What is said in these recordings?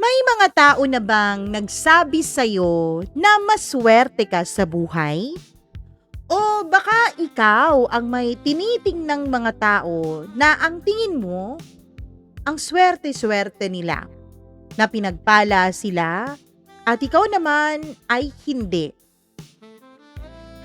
May mga tao na bang nagsabi sa'yo na maswerte ka sa buhay? O baka ikaw ang may tinitingnang mga tao na ang tingin mo, ang swerte-swerte nila, na pinagpala sila at ikaw naman ay hindi.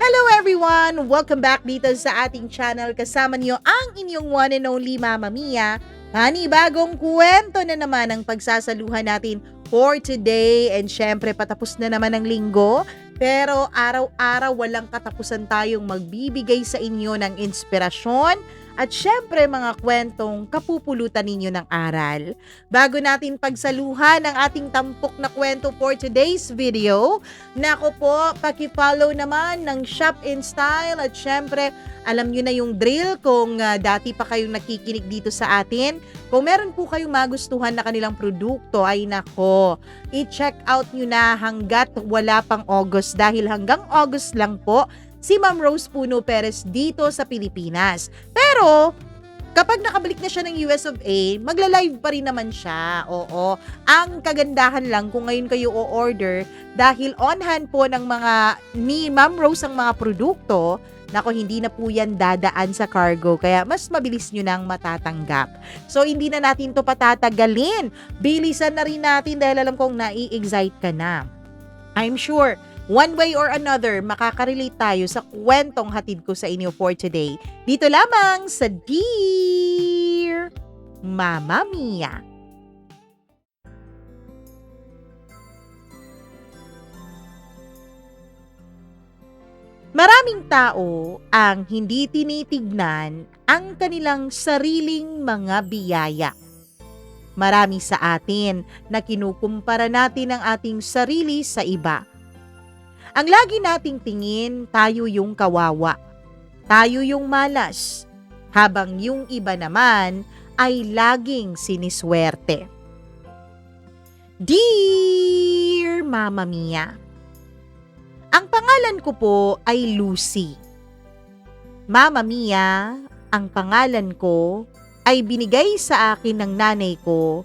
Hello everyone! Welcome back dito sa ating channel. Kasama niyo ang inyong one and only Mama Mia. Panibagong kwento na naman ang pagsasaluhan natin for today. And syempre patapos na naman ang linggo. Pero araw-araw walang katapusan tayong magbibigay sa inyo ng inspirasyon at syempre mga kwentong kapupulutan ninyo ng aral. Bago natin pagsaluhan ang ating tampok na kwento for today's video, nako po, paki-follow naman ng Shop in Style at syempre alam nyo na yung drill kung dati pa kayong nakikinig dito sa atin. Kung meron po kayong magustuhan na kanilang produkto, ay nako, i-check out nyo na hanggat wala pang August dahil hanggang August lang po si Ma'am Rose Puno Perez dito sa Pilipinas. Pero kapag nakabalik na siya ng US of A, magla-live pa rin naman siya. Oo. Ang kagandahan lang kung ngayon kayo o-order dahil on hand po ng mga ni Ma'am Rose ang mga produkto, nako, hindi na po yan dadaan sa cargo, kaya mas mabilis nyo nang matatanggap. So, hindi na natin to patatagalin. Bilisan na rin natin dahil alam kong nai-excite ka na. I'm sure, one way or another, makakarelate tayo sa kwentong hatid ko sa inyo for today. Dito lamang sa Dear Mama Mia. Maraming tao ang hindi tinitignan ang kanilang sariling mga biyaya. Marami sa atin na kinukumpara natin ang ating sarili sa iba. Ang lagi nating tingin, tayo yung kawawa, tayo yung malas, habang yung iba naman ay laging siniswerte. Dear Mama Mia, ang pangalan ko po ay Lucy. Mama Mia, ang pangalan ko ay binigay sa akin ng nanay ko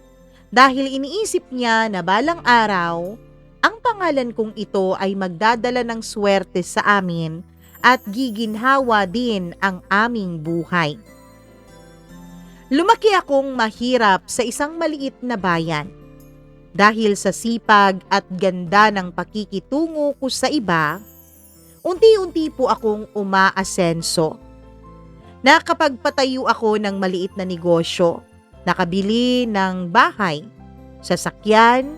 dahil iniisip niya na balang araw, ang pangalan kong ito ay magdadala ng swerte sa amin at giginhawa din ang aming buhay. Lumaki akong mahirap sa isang maliit na bayan. Dahil sa sipag at ganda ng pakikitungo ko sa iba, unti-unti po akong umaasenso. Nakapagpatayo ako ng maliit na negosyo, nakabili ng bahay, sasakyan,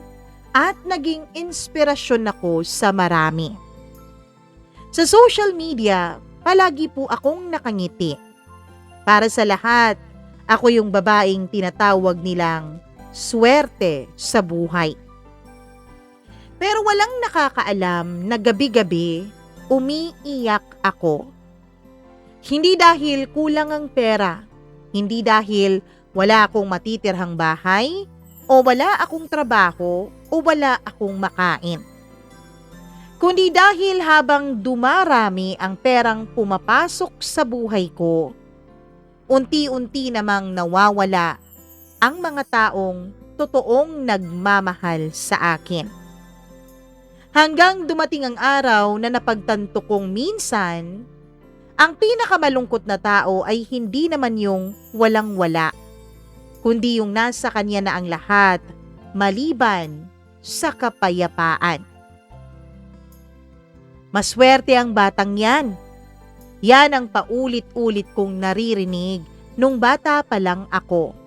at naging inspirasyon ako sa marami. Sa social media, palagi po akong nakangiti. Para sa lahat, ako yung babaeng tinatawag nilang swerte sa buhay. Pero walang nakakaalam na gabi-gabi umiiyak ako. Hindi dahil kulang ang pera, hindi dahil wala akong matitirhang bahay, o wala akong trabaho, o wala akong makain. Kundi dahil habang dumarami ang perang pumapasok sa buhay ko, unti-unti namang nawawala ang mga taong totoong nagmamahal sa akin. Hanggang dumating ang araw na napagtanto kong minsan, ang pinakamalungkot na tao ay hindi naman yung walang-wala, kundi yung nasa kanya na ang lahat, maliban sa kapayapaan. Maswerte ang batang yan. Yan ang paulit-ulit kong naririnig nung bata pa lang ako.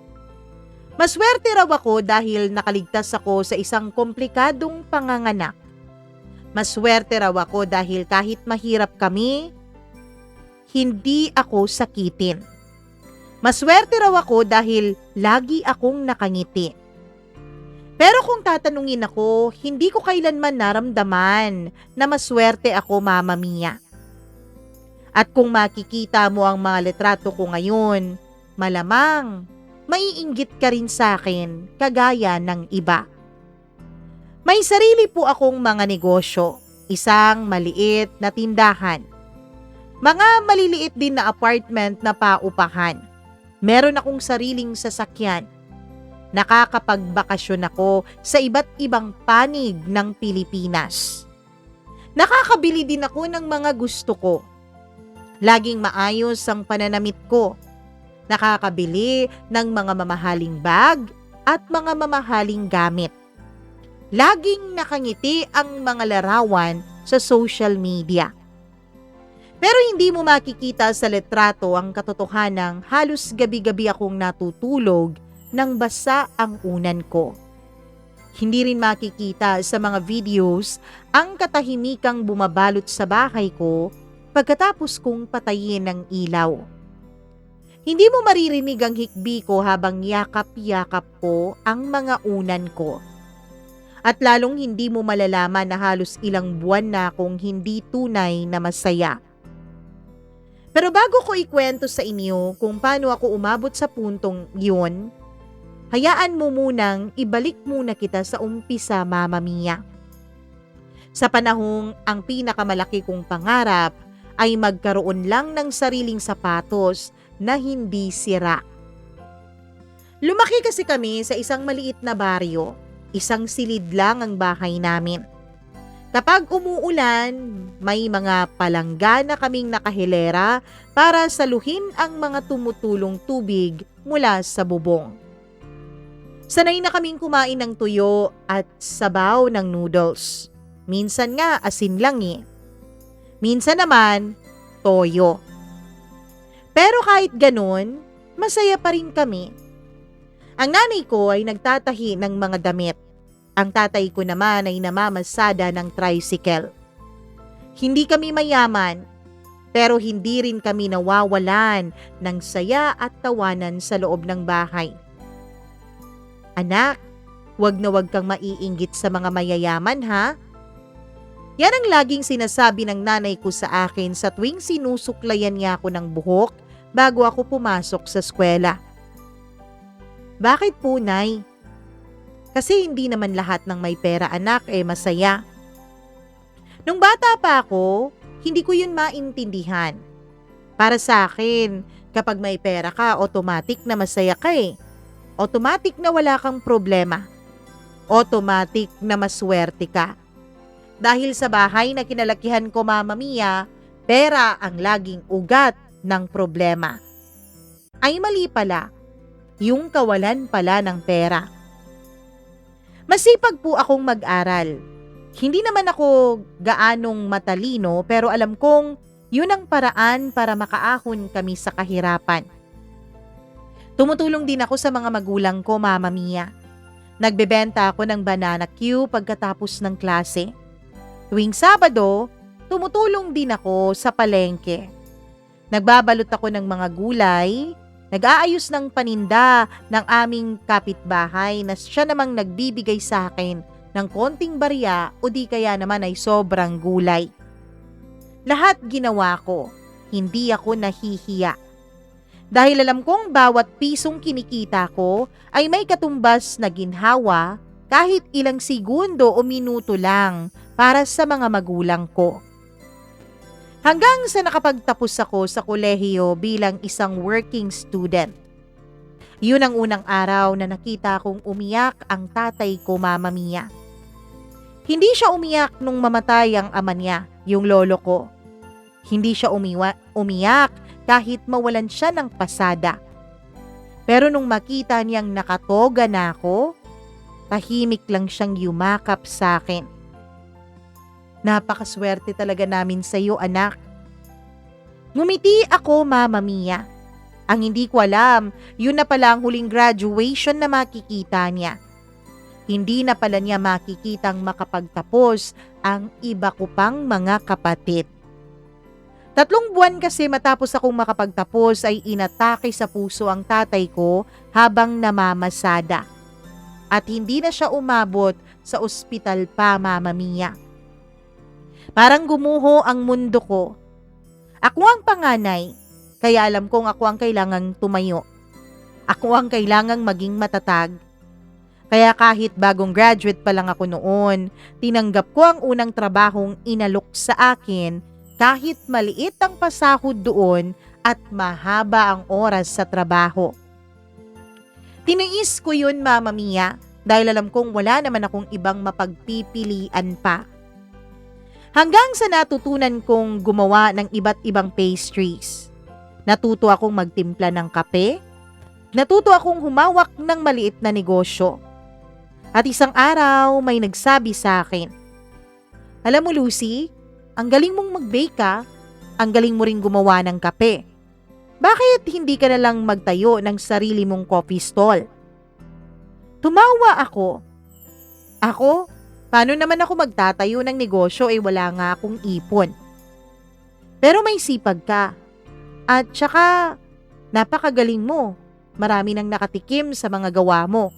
Maswerte raw ako dahil nakaligtas ako sa isang komplikadong panganganak. Maswerte raw ako dahil kahit mahirap kami, hindi ako sakitin. Maswerte raw ako dahil lagi akong nakangiti. Pero kung tatanungin ako, hindi ko kailanman naramdaman na maswerte ako, Mama Mia. At kung makikita mo ang mga litrato ko ngayon, malamang maiinggit ka rin sa akin kagaya ng iba. May sarili po akong mga negosyo, isang maliit na tindahan. Mga maliliit din na apartment na paupahan. Meron akong sariling sasakyan. Nakakapagbakasyon ako sa iba't ibang panig ng Pilipinas. Nakakabili din ako ng mga gusto ko. Laging maayos ang pananamit ko. Nakakabili ng mga mamahaling bag at mga mamahaling gamit. Laging nakangiti ang mga larawan sa social media. Pero hindi mo makikita sa litrato ang katotohanang halos gabi-gabi akong natutulog nang basa ang unan ko. Hindi rin makikita sa mga videos ang katahimikang bumabalot sa bahay ko pagkatapos kong patayin ng ilaw. Hindi mo maririnig ang hikbi ko habang yakap-yakap ko ang mga unan ko. At lalong hindi mo malalaman na halos ilang buwan na akong hindi tunay na masaya. Pero bago ko ikwento sa inyo kung paano ako umabot sa puntong yun, hayaan mo munang ibalik muna kita sa umpisa, Mama Mia. Sa panahong ang pinakamalaki kong pangarap ay magkaroon lang ng sariling sapatos na hindi sira. Lumaki kasi kami sa isang maliit na baryo, isang silid lang ang bahay namin. Kapag umuulan, may mga palangga na kaming nakahilera para saluhin ang mga tumutulong tubig mula sa bubong. Sanay na kaming kumain ng tuyo at sabaw ng noodles. Minsan nga asin lang eh. Minsan naman, toyo. Pero kahit ganun, masaya pa rin kami. Ang nanay ko ay nagtatahi ng mga damit. Ang tatay ko naman ay namamasada ng tricycle. Hindi kami mayaman, pero hindi rin kami nawawalan ng saya at tawanan sa loob ng bahay. Anak, wag na wag kang maiinggit sa mga mayayaman ha? Yan ang laging sinasabi ng nanay ko sa akin sa tuwing sinusuklayan niya ako ng buhok bago ako pumasok sa eskwela. Bakit po, Nay? Kasi hindi naman lahat ng may pera, anak, masaya. Nung bata pa ako, hindi ko yun maintindihan. Para sa akin, kapag may pera ka, automatic na masaya ka eh. Automatic na wala kang problema. Automatic na maswerte ka. Dahil sa bahay na kinalakihan ko, Mama Mia, pera ang laging ugat ng problema. Ay mali pala, yung kawalan pala ng pera. Masipag po akong mag-aral. Hindi naman ako gaanong matalino pero alam kong yun ang paraan para makaahon kami sa kahirapan. Tumutulong din ako sa mga magulang ko, Mama Mia. Nagbebenta ako ng banana Q pagkatapos ng klase. Tuwing Sabado, tumutulong din ako sa palengke. Nagbabalot ako ng mga gulay. Nag-aayos ng paninda ng aming kapitbahay na siya namang nagbibigay sa akin ng konting barya o di kaya naman ay sobrang gulay. Lahat ginawa ko, hindi ako nahihiya. Dahil alam kong bawat pisong kinikita ko ay may katumbas na ginhawa kahit ilang segundo o minuto lang para sa mga magulang ko. Hanggang sa nakapagtapos ako sa kolehiyo bilang isang working student. Yun ang unang araw na nakita kong umiyak ang tatay ko, Mama Mia. Hindi siya umiyak nung mamatay ang ama niya, yung lolo ko. Hindi siya umiyak kahit mawalan siya ng pasada. Pero nung makita niyang nakatoga na ako, tahimik lang siyang yumakap sa akin. Napakaswerte talaga namin sa iyo, anak. Ngumiti ako, Mama Mia. Ang hindi ko alam, yun na pala ang huling graduation na makikita niya. Hindi na pala niya makikitang makapagtapos ang iba ko pang mga kapatid. 3 buwan kasi matapos akong makapagtapos ay inatake sa puso ang tatay ko habang namamasada. At hindi na siya umabot sa ospital pa, Mama Mia. Parang gumuho ang mundo ko. Ako ang panganay, kaya alam kong ako ang kailangang tumayo. Ako ang kailangang maging matatag. Kaya kahit bagong graduate pa lang ako noon, tinanggap ko ang unang trabahong inalok sa akin kahit maliit ang pasahod doon at mahaba ang oras sa trabaho. Tiniis ko yun, Mama Mia, dahil alam kong wala naman akong ibang mapagpipilian pa. Hanggang sa natutunan kong gumawa ng iba't ibang pastries. Natuto akong magtimpla ng kape. Natuto akong humawak ng maliit na negosyo. At isang araw may nagsabi sa akin, "Alam mo, Lucy, ang galing mong mag-bake ka. Ang galing mo ring gumawa ng kape. Bakit hindi ka na lang magtayo ng sarili mong coffee stall?" Tumawa ako. Ako? Paano naman ako magtatayo ng negosyo wala nga akong ipon? Pero may sipag ka. At saka, napakagaling mo. Marami nang nakatikim sa mga gawa mo.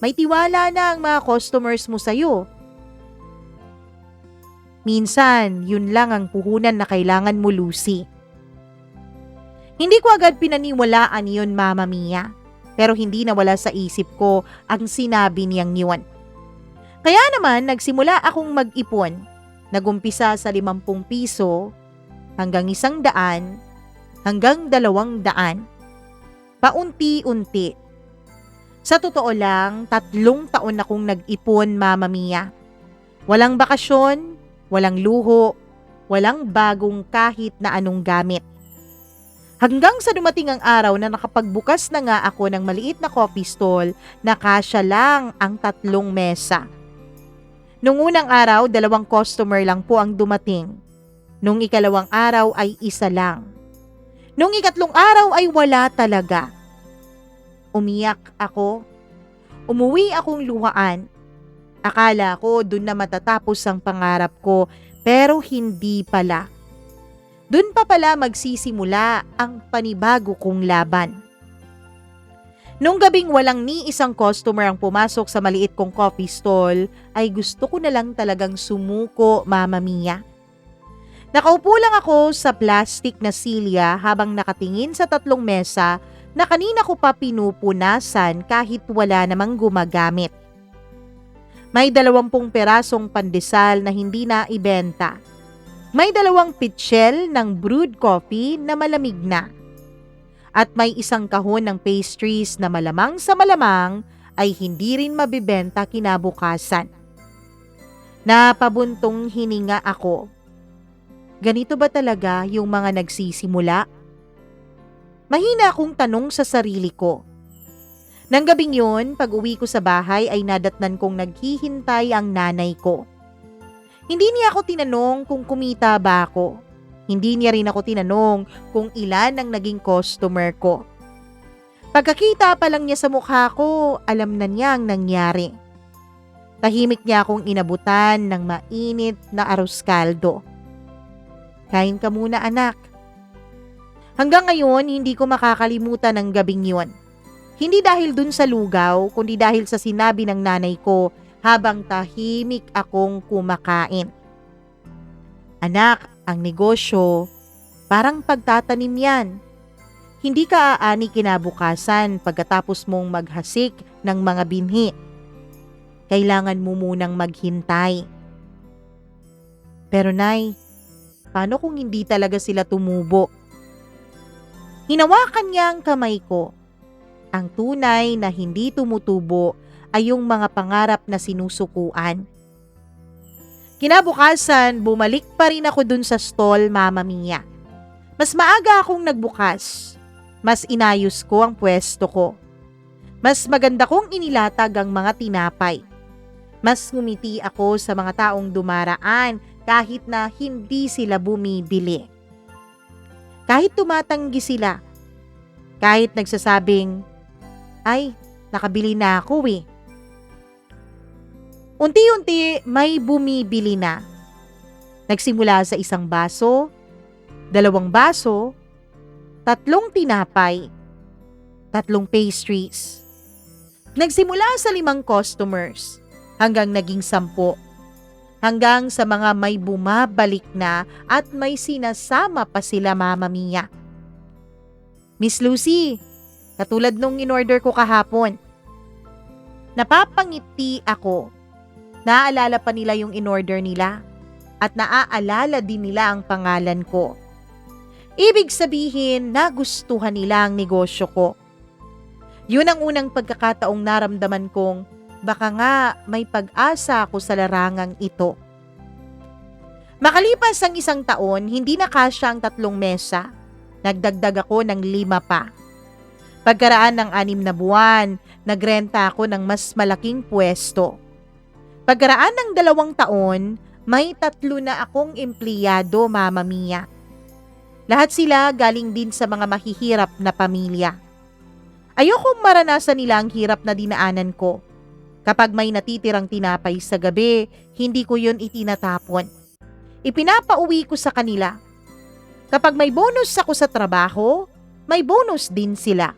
May tiwala na ang mga customers mo sa'yo. Minsan, yun lang ang puhunan na kailangan mo, Lucy. Hindi ko agad pinaniwalaan yun, Mama Mia. Pero hindi nawala sa isip ko ang sinabi niyang yun. Kaya naman, nagsimula akong mag-ipon. Nagumpisa sa 50 piso, hanggang 100, hanggang 200. Paunti-unti. Sa totoo lang, 3 taon akong nag-ipon, Mama Mia. Walang bakasyon, walang luho, walang bagong kahit na anong gamit. Hanggang sa dumating ang araw na nakapagbukas na nga ako ng maliit na coffee stall na kasya lang ang 3 mesa. Nung unang araw, 2 customer lang po ang dumating. Nung ikalawang araw ay 1 lang. Nung ikatlong araw ay wala talaga. Umiyak ako. Umuwi akong luhaan. Akala ko dun na matatapos ang pangarap ko, pero hindi pala. Dun pa pala magsisimula ang panibago kong laban. Nung gabing walang ni isang customer ang pumasok sa maliit kong coffee stall, ay gusto ko na lang talagang sumuko, Mama Mia. Nakaupo lang ako sa plastic na silya habang nakatingin sa 3 mesa na kanina ko pa pinupunasan kahit wala namang gumagamit. May 20 perasong pandesal na hindi na ibenta. May 2 pitchel ng brewed coffee na malamig na. At may 1 kahon ng pastries na malamang sa malamang ay hindi rin mabibenta kinabukasan. Napabuntong hininga ako. Ganito ba talaga yung mga nagsisimula? Mahina akong tanong sa sarili ko. Nang gabing yun, pag uwi ko sa bahay ay nadatnan kong naghihintay ang nanay ko. Hindi niya ako tinanong kung kumita ba ako. Hindi niya rin ako tinanong kung ilan ang naging customer ko. Pagkakita pa lang niya sa mukha ko, alam na niya ang nangyari. Tahimik niya akong inabutan ng mainit na arroz caldo. "Kain ka muna, anak." Hanggang ngayon, hindi ko makakalimutan ang gabing yun. Hindi dahil dun sa lugaw, kundi dahil sa sinabi ng nanay ko habang tahimik akong kumakain. "Anak, ang negosyo, parang pagtatanim yan. Hindi ka aani kinabukasan pagkatapos mong maghasik ng mga binhi. Kailangan mo munang maghintay." "Pero Nay, paano kung hindi talaga sila tumubo?" Hinawakan niya ang kamay ko. Ang tunay na hindi tumutubo ay yung mga pangarap na sinusukuan. Kinabukasan, bumalik pa rin ako dun sa stall, Mama Mia. Mas maaga akong nagbukas. Mas inayos ko ang pwesto ko. Mas maganda kong inilatag ang mga tinapay. Mas ngumiti ako sa mga taong dumaraan kahit na hindi sila bumibili. Kahit tumatanggi sila. Kahit nagsasabing, "Ay, nakabili na ako eh." Unti-unti may bumibili na. Nagsimula sa 1 baso, 2 baso, 3 tinapay, 3 pastries. Nagsimula sa 5 customers, hanggang naging 10. Hanggang sa mga may bumabalik na at may sinasama pa sila, Mama Mia. "Miss Lucy, katulad nung in-order ko kahapon." Napapangiti ako. Naaalala pa nila yung in-order nila at naaalala din nila ang pangalan ko. Ibig sabihin, nagustuhan nila ang negosyo ko. Yun ang unang pagkakataong naramdaman kong baka nga may pag-asa ako sa larangang ito. Makalipas ang 1 taon, hindi na kasya ang 3 mesa. Nagdagdag ako ng 5 pa. Pagkaraan ng 6 na buwan, nagrenta ako ng mas malaking pwesto. Pagkaraan ng 2 taon, may 3 na akong empleyado, Mama Mia. Lahat sila galing din sa mga mahihirap na pamilya. Ayokong maranasan nila ang hirap na dinaanan ko. Kapag may natitirang tinapay sa gabi, hindi ko yun itinatapon. Ipinapauwi ko sa kanila. Kapag may bonus ako sa trabaho, may bonus din sila.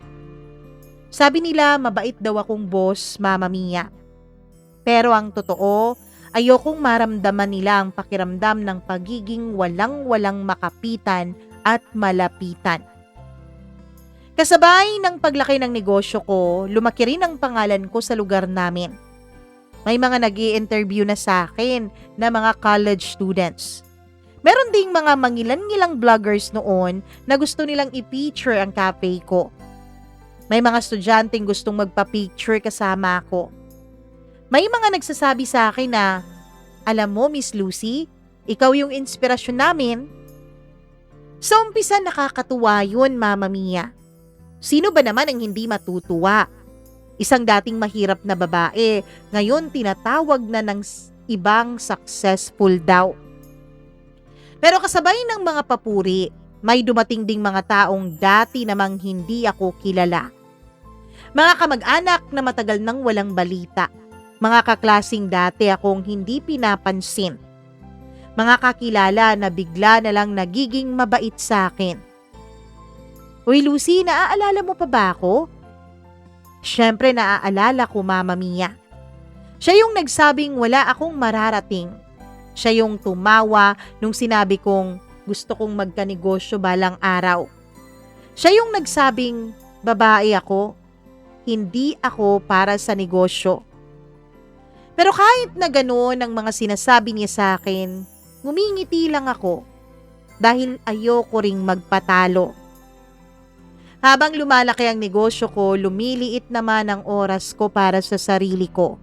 Sabi nila mabait daw akong boss, Mama Mia. Pero ang totoo, ayokong maramdaman nila ang pakiramdam ng pagiging walang-walang makapitan at malapitan. Kasabay ng paglaki ng negosyo ko, lumaki rin ang pangalan ko sa lugar namin. May mga nag-i-interview na sa akin na mga college students. Meron ding mga mangilan-ngilang vloggers noon na gusto nilang i-feature ang cafe ko. May mga estudyanteng gustong magpa-picture kasama ako. May mga nagsasabi sa akin na, "Alam mo, Miss Lucy, ikaw yung inspirasyon namin." Sa umpisa nakakatuwa yun, Mama Mia. Sino ba naman ang hindi matutuwa? Isang dating mahirap na babae, ngayon tinatawag na ng ibang successful daw. Pero kasabay ng mga papuri, may dumating ding mga taong dati namang hindi ako kilala. Mga kamag-anak na matagal nang walang balita. Mga kaklasing dati akong hindi pinapansin. Mga kakilala na bigla na lang nagiging mabait sa akin. "Uy Lucy, naaalala mo pa ba ako?" Siyempre naaalala ko, Mama Mia. Siya yung nagsabing wala akong mararating. Siya yung tumawa nung sinabi kong gusto kong magkanegosyo balang araw. Siya yung nagsabing babae ako, hindi ako para sa negosyo. Pero kahit na gano'n ang mga sinasabi niya sa akin, ngumingiti lang ako dahil ayoko ring magpatalo. Habang lumalaki ang negosyo ko, lumiliit naman ang oras ko para sa sarili ko.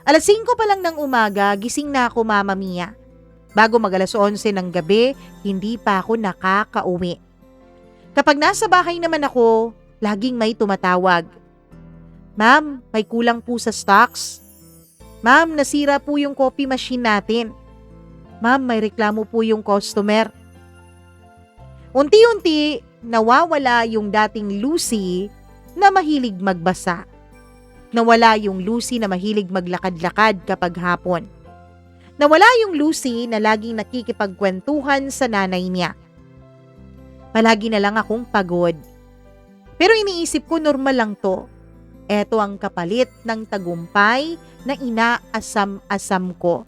5:00 pa lang ng umaga, gising na ako, Mama Mia. Bago mag 11 ng gabi, hindi pa ako nakakauwi. Kapag nasa bahay naman ako, laging may tumatawag. "Ma'am, may kulang po sa stocks." "Ma'am, nasira po yung coffee machine natin." "Ma'am, may reklamo po yung customer." Unti-unti, nawawala yung dating Lucy na mahilig magbasa. Nawala yung Lucy na mahilig maglakad-lakad kapag hapon. Nawala yung Lucy na laging nakikipagkwentuhan sa nanay niya. Palagi na lang akong pagod. Pero iniisip ko normal lang to. Eto ang kapalit ng tagumpay na inaasam-asam ko.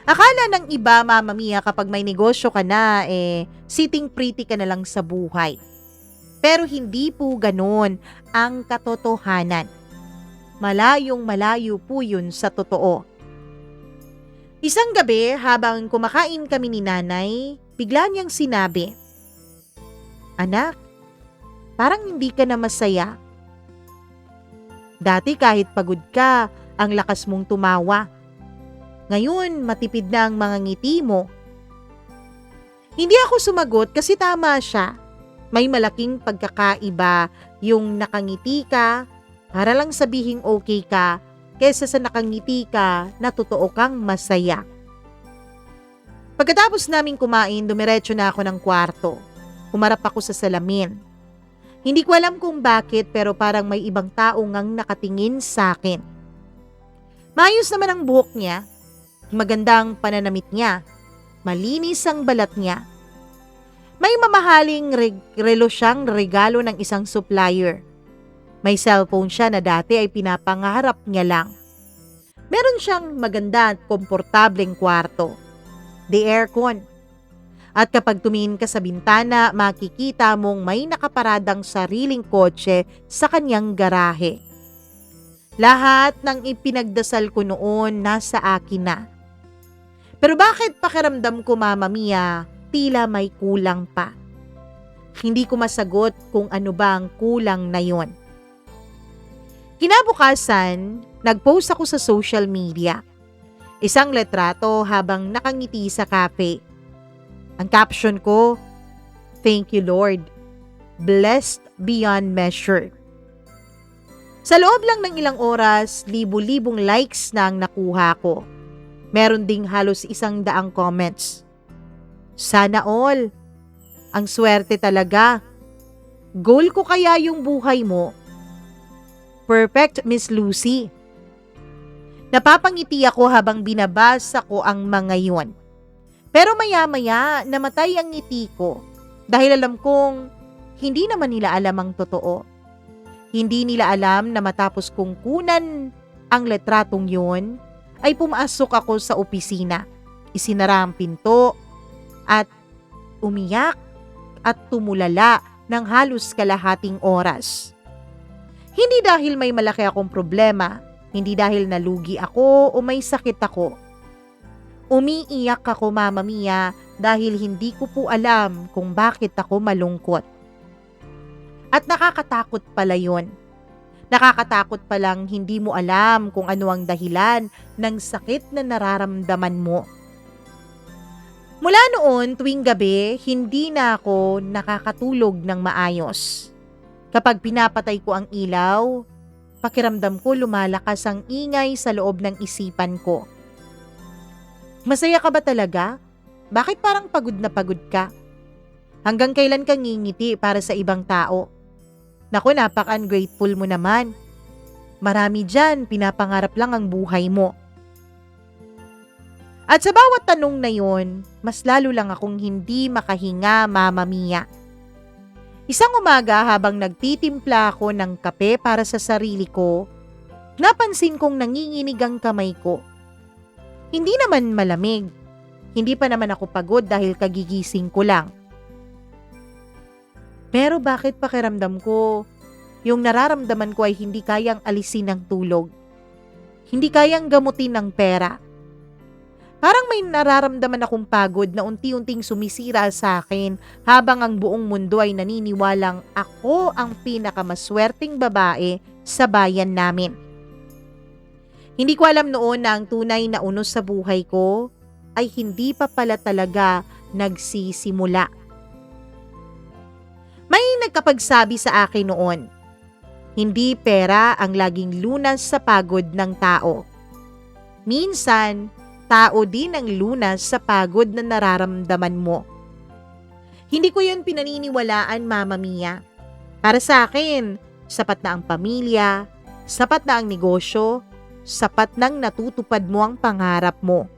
Akala ng iba, Mama Mia, kapag may negosyo ka na, sitting pretty ka na lang sa buhay. Pero hindi po ganun ang katotohanan. Malayong malayo po yun sa totoo. Isang gabi, habang kumakain kami ni nanay, bigla niyang sinabi, "Anak, parang hindi ka na masaya. Dati kahit pagod ka, ang lakas mong tumawa. Ngayon, matipid na ang mga ngiti mo." Hindi ako sumagot kasi tama siya. May malaking pagkakaiba yung nakangiti ka para lang sabihing okay ka kaysa sa nakangiti ka na totoo kang masaya. Pagkatapos naming kumain, dumiretso na ako ng kwarto. Humarap ako sa salamin. Hindi ko alam kung bakit pero parang may ibang tao ngang nakatingin sa akin. Maayos naman ang buhok niya. Magandang pananamit niya. Malinis ang balat niya. May mamahaling relo siyang regalo ng isang supplier. May cellphone siya na dati ay pinapangarap niya lang. Meron siyang maganda at komportableng kwarto. The aircon. At kapag tumingin ka sa bintana, makikita mong may nakaparadang sariling kotse sa kanyang garahe. Lahat ng ipinagdasal ko noon nasa akin na. Pero bakit pakiramdam ko, Mama Mia, tila may kulang pa? Hindi ko masagot kung ano ba ang kulang na yon. Kinabukasan, nag-post ako sa social media. Isang letrato habang nakangiti sa cafe. Ang caption ko, "Thank you Lord. Blessed beyond measure." Sa loob lang ng ilang oras, libu-libong likes na ang nakuha ko. Meron ding halos 100 comments. Sana all. Ang swerte talaga. Goal ko kaya yung buhay mo. Perfect, Miss Lucy. Napapangiti ako habang binabasa ko ang mga yun. Pero maya-maya, namatay ang ngiti ko dahil alam kong hindi naman nila alam ang totoo. Hindi nila alam na matapos kong kunan ang letratong yun, ay pumasok ako sa opisina. Isinara ang pinto at umiyak at tumulala ng halos kalahating oras. Hindi dahil may malaki akong problema, hindi dahil nalugi ako o may sakit ako. Umiiyak ako, Mama Mia, dahil hindi ko po alam kung bakit ako malungkot. At nakakatakot pala yun. Nakakatakot palang hindi mo alam kung ano ang dahilan ng sakit na nararamdaman mo. Mula noon, tuwing gabi, hindi na ako nakakatulog ng maayos. Kapag pinapatay ko ang ilaw, pakiramdam ko lumalakas ang ingay sa loob ng isipan ko. Masaya ka ba talaga? Bakit parang pagod na pagod ka? Hanggang kailan ka ngingiti para sa ibang tao? Naku, napaka-ungrateful mo naman. Marami dyan, pinapangarap lang ang buhay mo. At sa bawat tanong na yon, mas lalo lang akong hindi makahinga, Mama Mia. Isang umaga habang nagtitimpla ako ng kape para sa sarili ko, napansin kong nanginginig ang kamay ko. Hindi naman malamig. Hindi pa naman ako pagod dahil kagigising ko lang. Pero bakit pakiramdam ko, yung nararamdaman ko ay hindi kayang alisin ng tulog. Hindi kayang gamutin ng pera. Parang may nararamdaman akong pagod na unti-unting sumisira sa akin habang ang buong mundo ay naniniwalang ako ang pinakamaswerteng babae sa bayan namin. Hindi ko alam noon na ang tunay na unos sa buhay ko ay hindi pa pala talaga nagsisimula. May nagkapagsabi sa akin noon, hindi pera ang laging lunas sa pagod ng tao. Minsan, tao din ang lunas sa pagod na nararamdaman mo. Hindi ko yun pinaniniwalaan, Mama Mia. Para sa akin, sapat na ang pamilya, sapat na ang negosyo, sapat nang natutupad mo ang pangarap mo.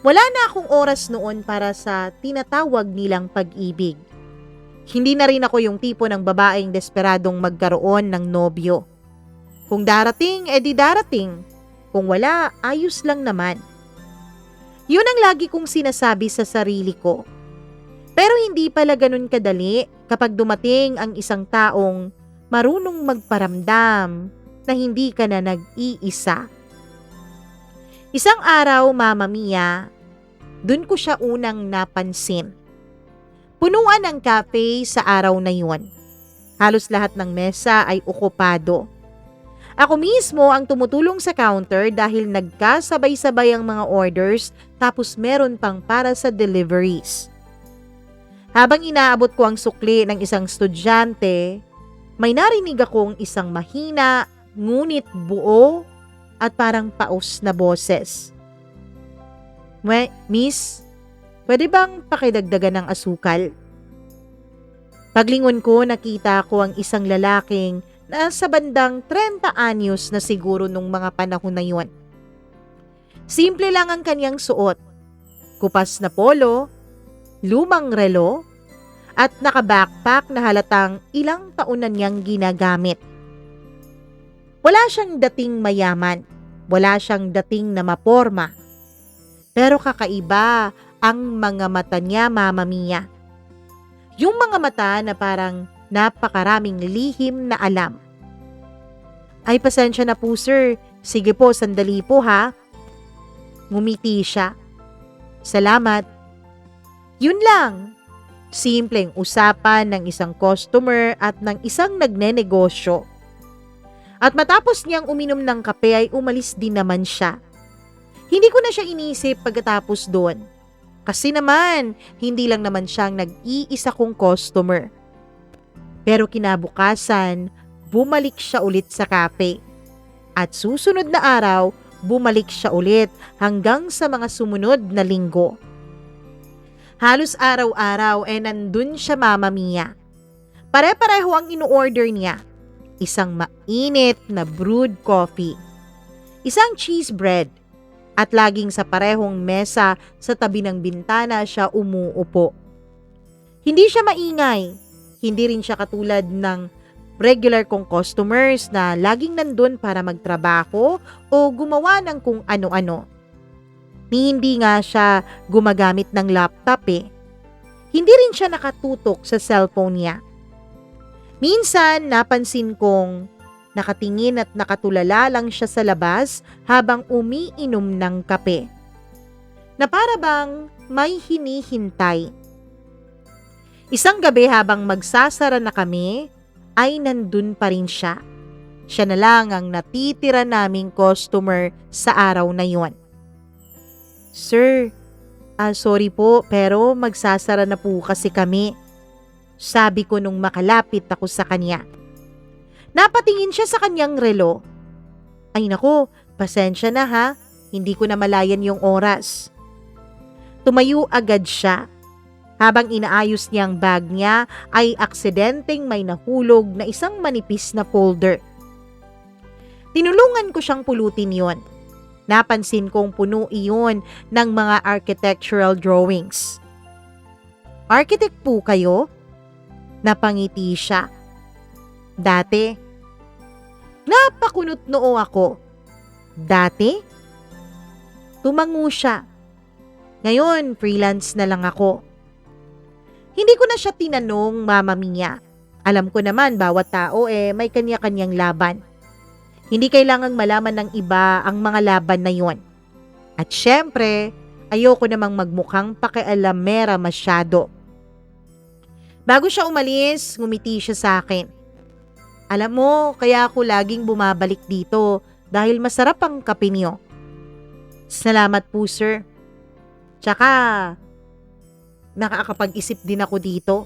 Wala na akong oras noon para sa tinatawag nilang pag-ibig. Hindi na rin ako yung tipo ng babaeng desperadong magkaroon ng nobyo. Kung darating, edi darating. Kung wala, ayos lang naman. Yun ang lagi kong sinasabi sa sarili ko. Pero hindi pala ganun kadali kapag dumating ang isang taong marunong magparamdam na hindi ka na nag-iisa. Isang araw, Mama Mia, dun ko siya unang napansin. Punuan ang cafe sa araw na yun. Halos lahat ng mesa ay okupado. Ako mismo ang tumutulong sa counter dahil nagkasabay-sabay ang mga orders tapos meron pang para sa deliveries. Habang inaabot ko ang sukli ng isang estudyante, may narinig akong isang mahina, ngunit buo at parang paus na boses. "Miss, pwede bang pakidagdagan ng asukal?" Paglingon ko, nakita ko ang isang lalaking nasa bandang 30 anyos na siguro nung mga panahon na yun. Simple lang ang kanyang suot. Kupas na polo, lumang relo, at naka-backpack na halatang ilang taon na niyang ginagamit. Wala siyang dating mayaman, wala siyang dating na maporma. Pero kakaiba ang mga mata niya, Mama Mia. Yung mga mata na parang napakaraming lihim na alam. "Ay, pasensya na po sir. Sige po, sandali po ha." Ngumiti siya. "Salamat." Yun lang. Simpleng usapan ng isang customer at ng isang nagnenegosyo. At matapos niyang uminom ng kape ay umalis din naman siya. Hindi ko na siya inisip pagkatapos doon. Kasi naman, hindi lang naman siyang nag-iisa kong customer. Pero kinabukasan, bumalik siya ulit sa cafe. At susunod na araw, bumalik siya ulit hanggang sa mga sumunod na linggo. Halos araw-araw nandun siya, Mama Mia. Pare-pareho ang inu-order niya. Isang mainit na brewed coffee, isang cheese bread, at laging sa parehong mesa sa tabi ng bintana siya umuupo. Hindi siya maingay, hindi rin siya katulad ng regular kong customers na laging nandun para magtrabaho o gumawa ng kung ano-ano. Ni hindi nga siya gumagamit ng laptop eh. Hindi rin siya nakatutok sa cellphone niya. Minsan, napansin kong nakatingin at nakatulala lang siya sa labas habang umiinom ng kape. Na para bang may hinihintay. Isang gabi habang magsasara na kami, ay nandun pa rin siya. Siya na lang ang natitira naming customer sa araw na yon. Sir, sorry po pero magsasara na po kasi kami. Sabi ko nung makalapit ako sa kanya. Napatingin siya sa kanyang relo. Ay nako, pasensya na ha, hindi ko na malayan yung oras. Tumayo agad siya. Habang inaayos niya ang bag niya ay aksidenteng may nahulog na isang manipis na folder. Tinulungan ko siyang pulutin yon. Napansin kong puno iyon ng mga architectural drawings. Architect po kayo? Napangiti siya. Dati. Napakunot noo ako. Dati? Tumango siya. Ngayon, freelance na lang ako. Hindi ko na siya tinanong, Mama Mia. Alam ko naman bawat tao may kanya-kanyang laban. Hindi kailangang malaman ng iba ang mga laban na yon. At syempre, ayoko namang magmukhang pakialamera masyado. Bago siya umalis, ngumiti siya sa akin. Alam mo, kaya ako laging bumabalik dito dahil masarap ang kape niyo. Salamat po, sir. Tsaka, nakakapag-isip din ako dito.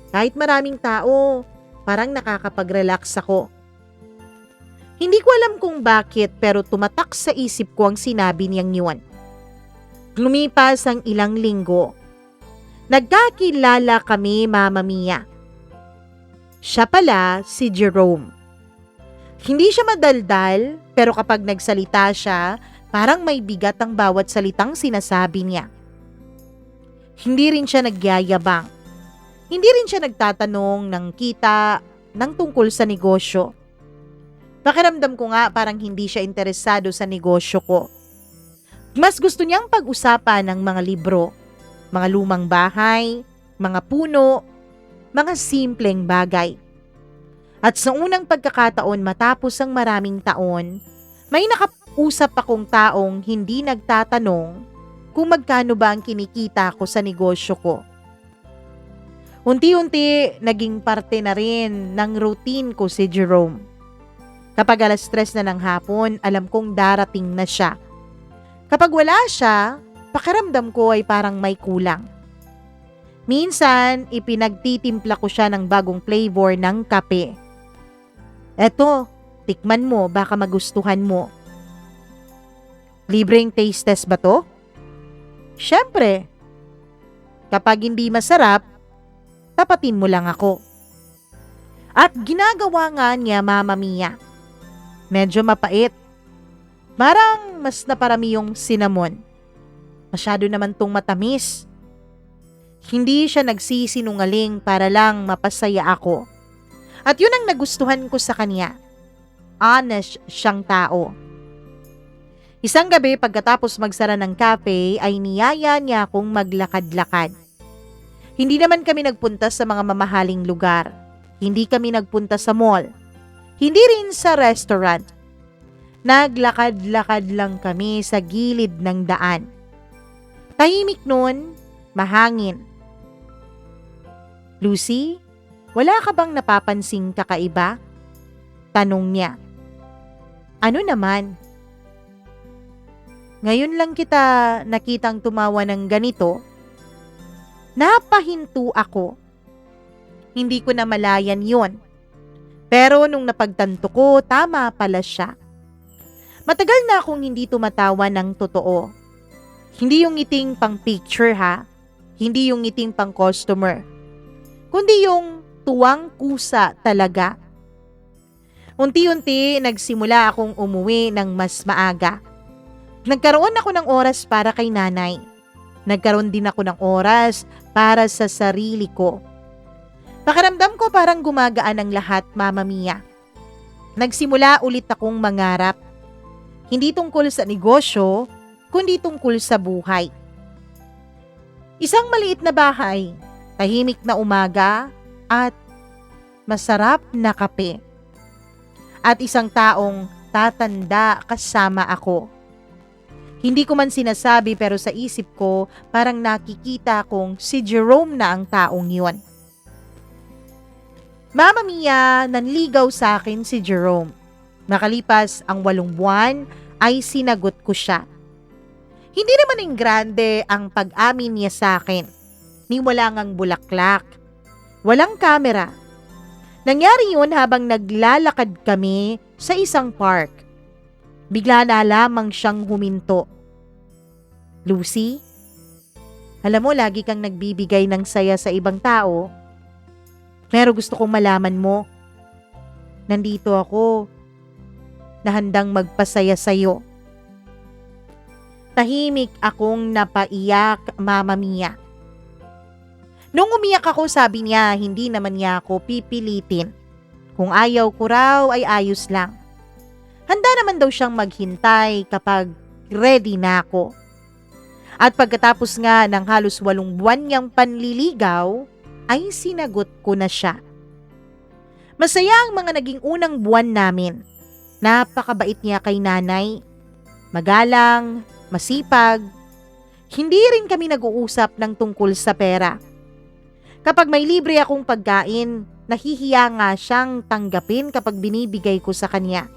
Kahit maraming tao, parang nakakapag-relax ako. Hindi ko alam kung bakit pero tumatak sa isip ko ang sinabi niyang yun. Lumipas ang ilang linggo. Nagkakilala kami, Mama Mia. Siya pala si Jerome. Hindi siya madaldal, pero kapag nagsalita siya, parang may bigat ang bawat salitang sinasabi niya. Hindi rin siya nagyayabang. Hindi rin siya nagtatanong ng kita ng tungkol sa negosyo. Pakiramdam ko nga parang hindi siya interesado sa negosyo ko. Mas gusto niyang pag-usapan ng mga libro, mga lumang bahay, mga puno, mga simpleng bagay. At sa unang pagkakataon matapos ang maraming taon, may nakausap akong taong hindi nagtatanong kung magkano ba ang kinikita ko sa negosyo ko. Unti-unti, naging parte na rin ng routine ko si Jerome. Kapag 3:00 na ng hapon, alam kong darating na siya. Kapag wala siya, pakiramdam ko ay parang may kulang. Minsan, ipinagtitimpla ko siya ng bagong flavor ng kape. Eto, tikman mo, baka magustuhan mo. Libreng taste test ba to? Syempre. Kapag hindi masarap, tapatin mo lang ako. At ginagawa nga niya, Mama Mia. Medyo mapait. Parang mas naparami yung cinnamon. Masyado naman tong matamis. Hindi siya nagsisinungaling para lang mapasaya ako. At yun ang nagustuhan ko sa kanya. Honest siyang tao. Isang gabi pagkatapos magsara ng cafe ay niyaya niya akong maglakad-lakad. Hindi naman kami nagpunta sa mga mamahaling lugar. Hindi kami nagpunta sa mall. Hindi rin sa restaurant. Naglakad-lakad lang kami sa gilid ng daan. Tahimik nun, mahangin. Lucy, wala ka bang napapansing kakaiba? Tanong niya. Ano naman? Ngayon lang kita nakitang tumawa ng ganito. Napahinto ako. Hindi ko na malayan yon. Pero nung napagtanto ko, tama pala siya. Matagal na akong hindi tumatawa ng totoo. Hindi yung ngiting pang picture ha. Hindi yung ngiting pang customer. Kundi yung tuwang kusa talaga. Unti-unti nagsimula akong umuwi ng mas maaga. Nagkaroon ako ng oras para kay nanay. Nagkaroon din ako ng oras para sa sarili ko. Pakiramdam ko parang gumagaan ang lahat, Mama Mia. Nagsimula ulit akong mangarap. Hindi tungkol sa negosyo, kundi tungkol sa buhay. Isang maliit na bahay, tahimik na umaga, at masarap na kape. At isang taong tatanda kasama ako. Hindi ko man sinasabi pero sa isip ko parang nakikita kong si Jerome na ang taong yon. Mama Mia, nanligaw sa akin si Jerome. Makalipas ang 8 buwan ay sinagot ko siya. Hindi naman yung grande ang pag-amin niya sa akin. Ni wala ngang bulaklak. Walang kamera. Nangyari yun habang naglalakad kami sa isang park. Bigla na lamang siyang huminto. Lucy, alam mo lagi kang nagbibigay ng saya sa ibang tao. Pero gusto kong malaman mo. Nandito ako na handang magpasaya sa'yo. Tahimik akong napaiyak, Mama Mia. Nung umiyak ako, sabi niya hindi naman niya ako pipilitin. Kung ayaw ko raw ay ayos lang. Handa naman daw siyang maghintay kapag ready na ako. At pagkatapos nga ng halos 8 buwan niyang panliligaw, ay sinagot ko na siya. Masaya ang mga naging unang buwan namin. Napakabait niya kay nanay. Magalang, masipag. Hindi rin kami nag-uusap ng tungkol sa pera. Kapag may libre akong pagkain, nahihiya nga siyang tanggapin kapag binibigay ko sa kanya.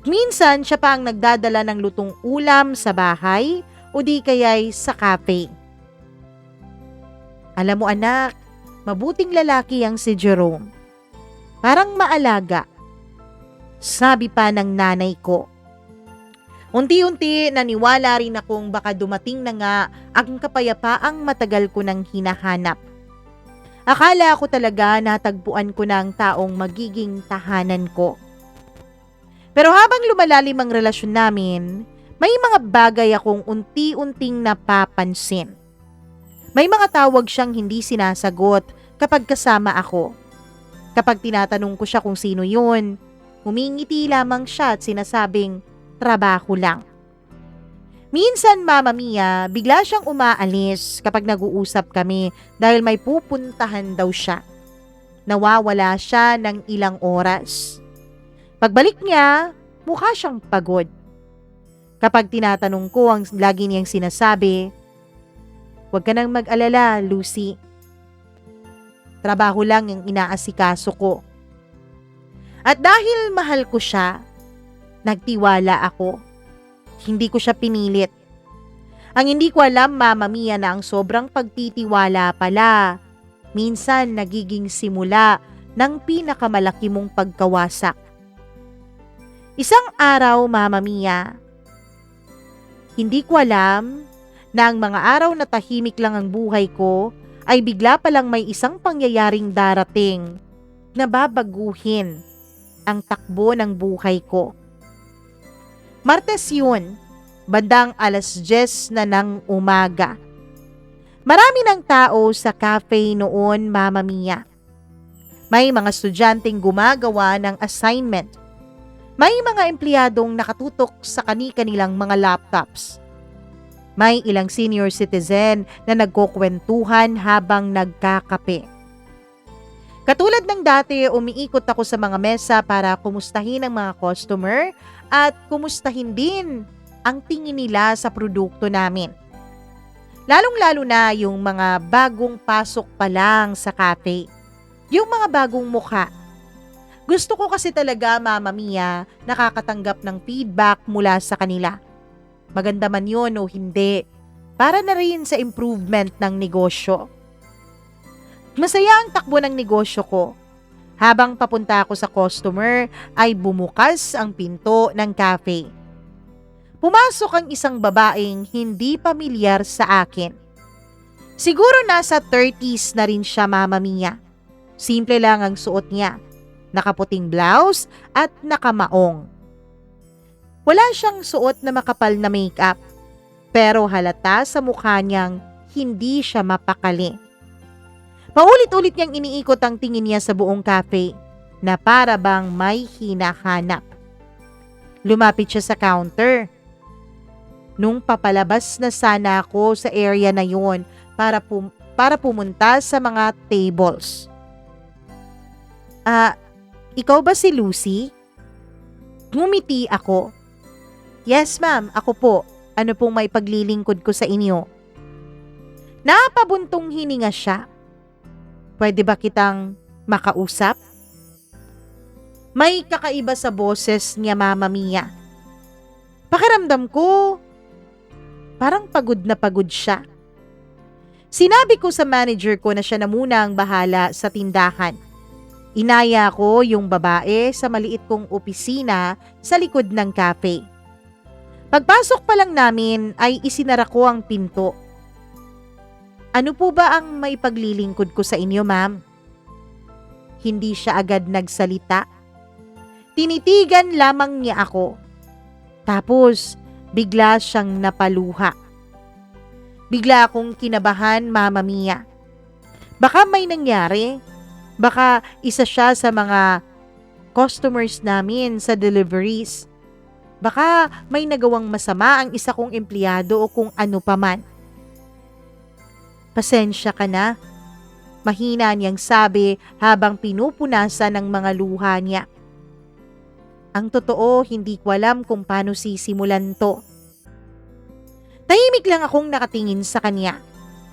Minsan siya pa ang nagdadala ng lutong ulam sa bahay o di kaya'y sa cafe. Alam mo anak, mabuting lalaki ang si Jerome. Parang maalaga. Sabi pa ng nanay ko. Unti-unti naniwala rin akong baka dumating na nga ang kapayapaang matagal ko nang hinahanap. Akala ko talaga natagpuan ko na ang taong magiging tahanan ko. Pero habang lumalalim ang relasyon namin, may mga bagay akong unti-unting napapansin. May mga tawag siyang hindi sinasagot kapag kasama ako. Kapag tinatanong ko siya kung sino yun, humingiti lamang siya at sinasabing trabaho lang. Minsan, Mama Mia, bigla siyang umaalis kapag nag-uusap kami dahil may pupuntahan daw siya. Nawawala siya ng ilang oras. Pagbalik niya, mukha siyang pagod. Kapag tinatanong ko, ang lagi niyang sinasabi, "Huwag ka nang mag-alala, Lucy. Trabaho lang yung inaasikaso ko." At dahil mahal ko siya, nagtiwala ako. Hindi ko siya pinilit. Ang hindi ko alam, Mama Mia, na ang sobrang pagtitiwala pala, minsan nagiging simula ng pinakamalaki mong pagkawasak. Isang araw, Mama Mia, hindi ko alam na ang mga araw na tahimik lang ang buhay ko ay bigla palang may isang pangyayaring darating na babaguhin ang takbo ng buhay ko. Martes yun, bandang 10:00 na ng umaga. Marami ng tao sa cafe noon, Mama Mia. May mga estudyanteng gumagawa ng assignment. May mga empleyadong nakatutok sa kani-kanilang mga laptops. May ilang senior citizen na nagkukwentuhan habang nagkakape. Katulad ng dati, umiikot ako sa mga mesa para kumustahin ang mga customer at kumustahin din ang tingin nila sa produkto namin. Lalong-lalo na yung mga bagong pasok pa lang sa cafe. Yung mga bagong mukha. Gusto ko kasi talaga, Mama Mia, nakakatanggap ng feedback mula sa kanila. Maganda man yun o hindi, para na rin sa improvement ng negosyo. Masaya ang takbo ng negosyo ko. Habang papunta ako sa customer ay bumukas ang pinto ng cafe. Pumasok ang isang babaeng hindi pamilyar sa akin. Siguro nasa 30s na rin siya, Mama Mia. Simple lang ang suot niya. Nakaputing blouse at nakamaong. Wala siyang suot na makapal na makeup. Pero halata sa mukha niyang hindi siya mapakali. Paulit-ulit niyang iniikot ang tingin niya sa buong cafe na para bang may hinahanap. Lumapit siya sa counter. Nung papalabas na sana ako sa area na yun para pumunta sa mga tables. Ikaw ba si Lucy? Ngumiti ako. Yes ma'am, ako po. Ano pong may paglilingkod ko sa inyo? Napabuntong hininga siya. Pwede ba kitang makausap? May kakaiba sa boses niya, Mama Mia. Pakiramdam ko, parang pagod na pagod siya. Sinabi ko sa manager ko na siya na muna ang bahala sa tindahan. Inaya ko yung babae sa maliit kong opisina sa likod ng cafe. Pagpasok pa lang namin ay isinara ko ang pinto. Ano po ba ang may paglilingkod ko sa inyo, ma'am? Hindi siya agad nagsalita. Tinitigan lamang niya ako. Tapos, bigla siyang napaluha. Bigla akong kinabahan, Mama Mia. Baka may nangyari. Baka isa siya sa mga customers namin sa deliveries. Baka may nagawang masama ang isa kong empleyado o kung ano paman. Pasensya ka na. Mahina niyang sabi habang pinupunasan ng mga luha niya. Ang totoo, hindi ko alam kung paano sisimulan to. Tahimik lang akong nakatingin sa kanya.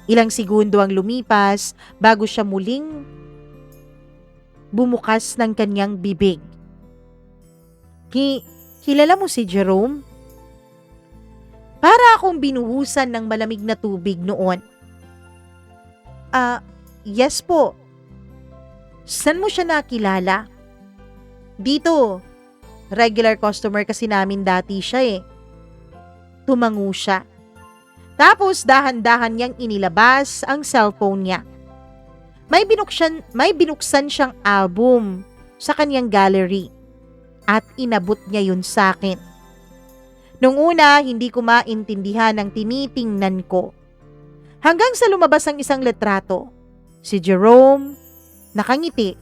Ilang segundo ang lumipas bago siya muling bumukas ng kanyang bibig. Kilala mo si Jerome? Para akong binuhusan ng malamig na tubig noon. Yes po. Saan mo siya nakilala? Dito. Regular customer kasi namin dati siya eh. Tumango siya. Tapos dahan-dahan niyang inilabas ang cellphone niya. May binuksan siyang album sa kanyang gallery at inabot niya yun sa akin. Nung una, hindi ko maintindihan ang tinitingnan ko. Hanggang sa lumabas ang isang litrato. Si Jerome, nakangiti.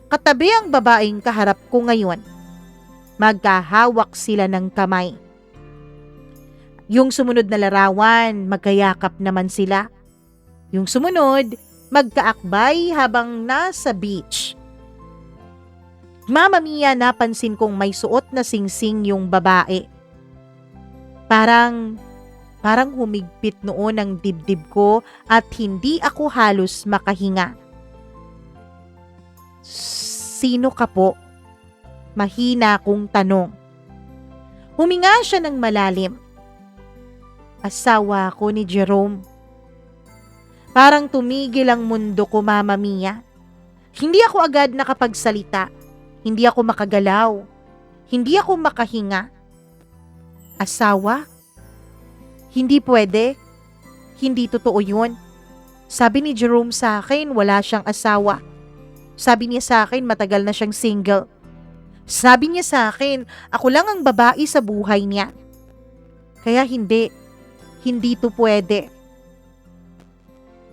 Katabi ang babaeng kaharap ko ngayon. Magkahawak sila ng kamay. Yung sumunod na larawan, magkayakap naman sila. Yung sumunod, magkaakbay habang nasa beach. Mama Mia, napansin kong may suot na singsing yung babae. Parang humigpit noon ang dibdib ko at hindi ako halos makahinga. Sino ka po? Mahina kong tanong. Huminga siya ng malalim. Asawa ko ni Jerome. Parang tumigil ang mundo ko, Mama Mia. Hindi ako agad nakapagsalita. Hindi ako makagalaw. Hindi ako makahinga. Asawa? Hindi pwede. Hindi totoo yun. Sabi ni Jerome sa akin, wala siyang asawa. Sabi niya sa akin, matagal na siyang single. Sabi niya sa akin, ako lang ang babae sa buhay niya. Kaya hindi to pwede.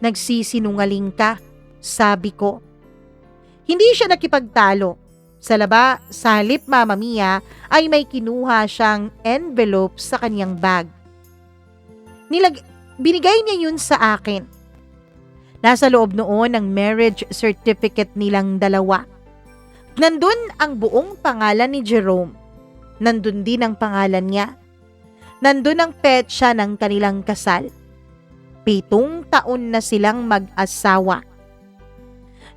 Nagsisinungaling ka, sabi ko. Hindi siya nakipagtalo. Sa halip, Mama Mia, ay may kinuha siyang envelope sa kanyang bag. Binigay niya yun sa akin. Nasa loob noon ang marriage certificate nilang dalawa. Nandun ang buong pangalan ni Jerome. Nandun din ang pangalan niya. Nandun ang petsa ng kanilang kasal. 7 taon na silang mag-asawa.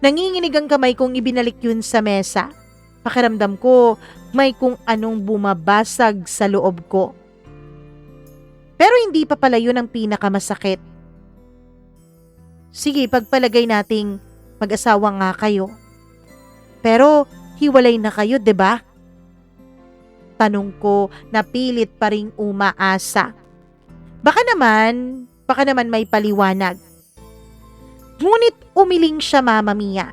Nanginginig ang kamay kong ibinalik yun sa mesa. Pakiramdam ko may kung anong bumabasag sa loob ko. Pero hindi pa pala yun ang pinakamasakit. Sige, pagpalagay nating mag-asawa nga kayo. Pero hiwalay na kayo, 'di ba? Tanong ko na pilit pa ring umaasa. Baka naman may paliwanag. Ngunit umiling siya, Mama Mia.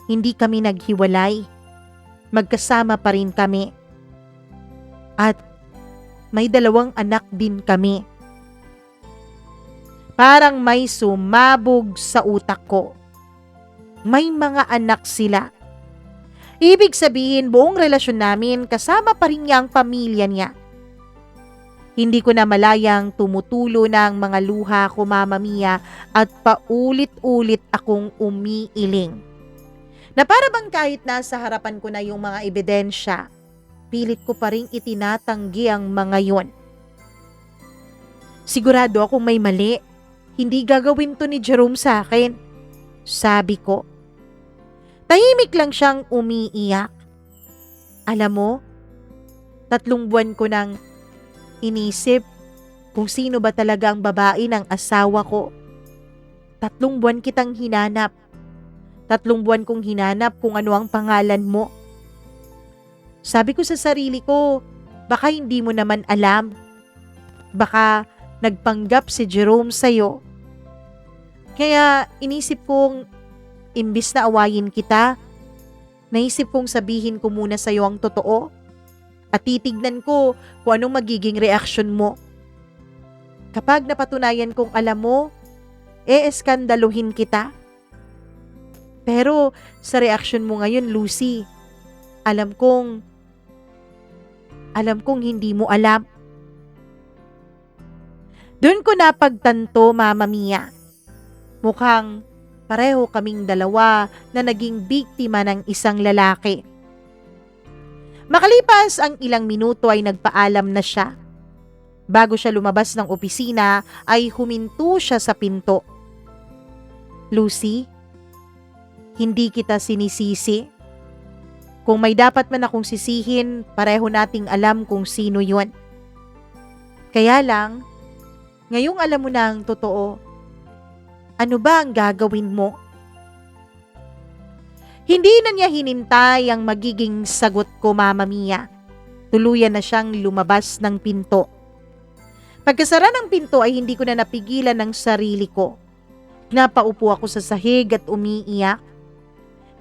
Hindi kami naghiwalay. Magkasama pa rin kami. At may 2 anak din kami. Parang may sumabog sa utak ko. May mga anak sila. Ibig sabihin buong relasyon namin kasama pa rin niyang pamilya niya. Hindi ko na malayang tumutulo ng mga luha ko, Mama Mia, at paulit-ulit akong umiiling. Na para bang kahit nasa harapan ko na yung mga ebidensya, pilit ko pa rin itinatanggi ang mga yon. Sigurado akong may mali. Hindi gagawin to ni Jerome sa akin, sabi ko. Tahimik lang siyang umiiyak. Alam mo, 3 buwan ko nang inisip kung sino ba talaga ang babae ng asawa ko. 3 buwan kitang hinanap. 3 buwan kong hinanap kung ano ang pangalan mo. Sabi ko sa sarili ko, baka hindi mo naman alam. Baka nagpanggap si Jerome sa'yo. Kaya inisip kong imbis na awayin kita, naisip kong sabihin ko muna sa'yo ang totoo at titignan ko kung anong magiging reaksyon mo. Kapag napatunayan kong alam mo, eskandaluhin kita. Pero sa reaksyon mo ngayon, Lucy, alam kong hindi mo alam. Doon ko napagtanto, Mama Mia. Mukhang pareho kaming 2 na naging biktima ng isang lalaki. Makalipas ang ilang minuto ay nagpaalam na siya. Bago siya lumabas ng opisina ay huminto siya sa pinto. Lucy, hindi kita sinisisi. Kung may dapat man akong sisihin, pareho nating alam kung sino yon. Kaya lang, ngayong alam mo na ang totoo, ano ba ang gagawin mo? Hindi na niya hinintay ang magiging sagot ko, Mama Mia. Tuluyan na siyang lumabas ng pinto. Pagkasara ng pinto ay hindi ko na napigilan ng sarili ko. Napaupo ako sa sahig at umiiyak.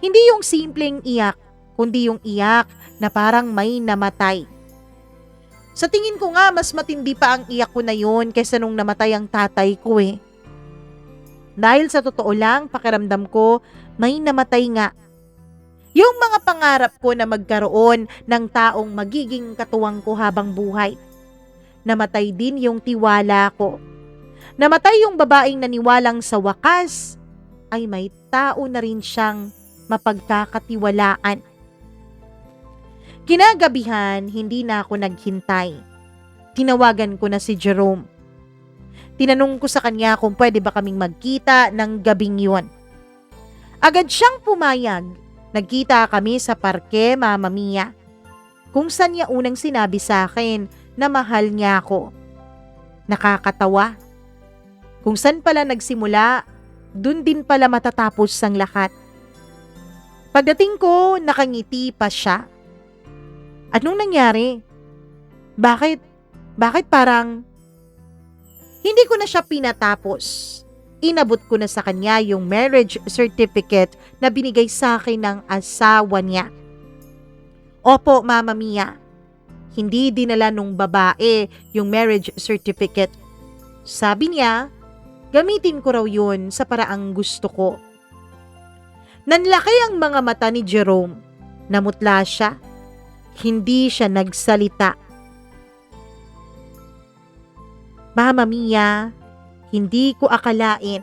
Hindi yung simpleng iyak, kundi yung iyak na parang may namatay. Sa tingin ko nga, mas matindi pa ang iyak ko na yun kaysa nung namatay ang tatay ko eh. Dahil sa totoo lang, pakiramdam ko, may namatay nga. Yung mga pangarap ko na magkaroon ng taong magiging katuwang ko habang buhay. Namatay din yung tiwala ko. Namatay yung babaeng naniwalang sa wakas ay may tao na rin siyang mapagkakatiwalaan. Kinagabihan, hindi na ako naghintay. Tinawagan ko na si Jerome. Tinanong ko sa kanya kung pwede ba kaming magkita ng gabing yun. Agad siyang pumayag. Nagkita kami sa parke, Mama Mia. Kung saan niya unang sinabi sa akin na mahal niya ako. Nakakatawa. Kung saan pala nagsimula, dun din pala matatapos ang lahat. Pagdating ko, nakangiti pa siya. Anong nangyari? Bakit parang hindi ko na siya pinatapos? Inabot ko na sa kanya yung marriage certificate na binigay sa akin ng asawa niya. Opo, Mama Mia. Hindi dinala nung babae yung marriage certificate. Sabi niya, gamitin ko raw yun sa paraang gusto ko. Nanlaki ang mga mata ni Jerome. Namutla siya. Hindi siya nagsalita. Mama Mia, hindi ko akalain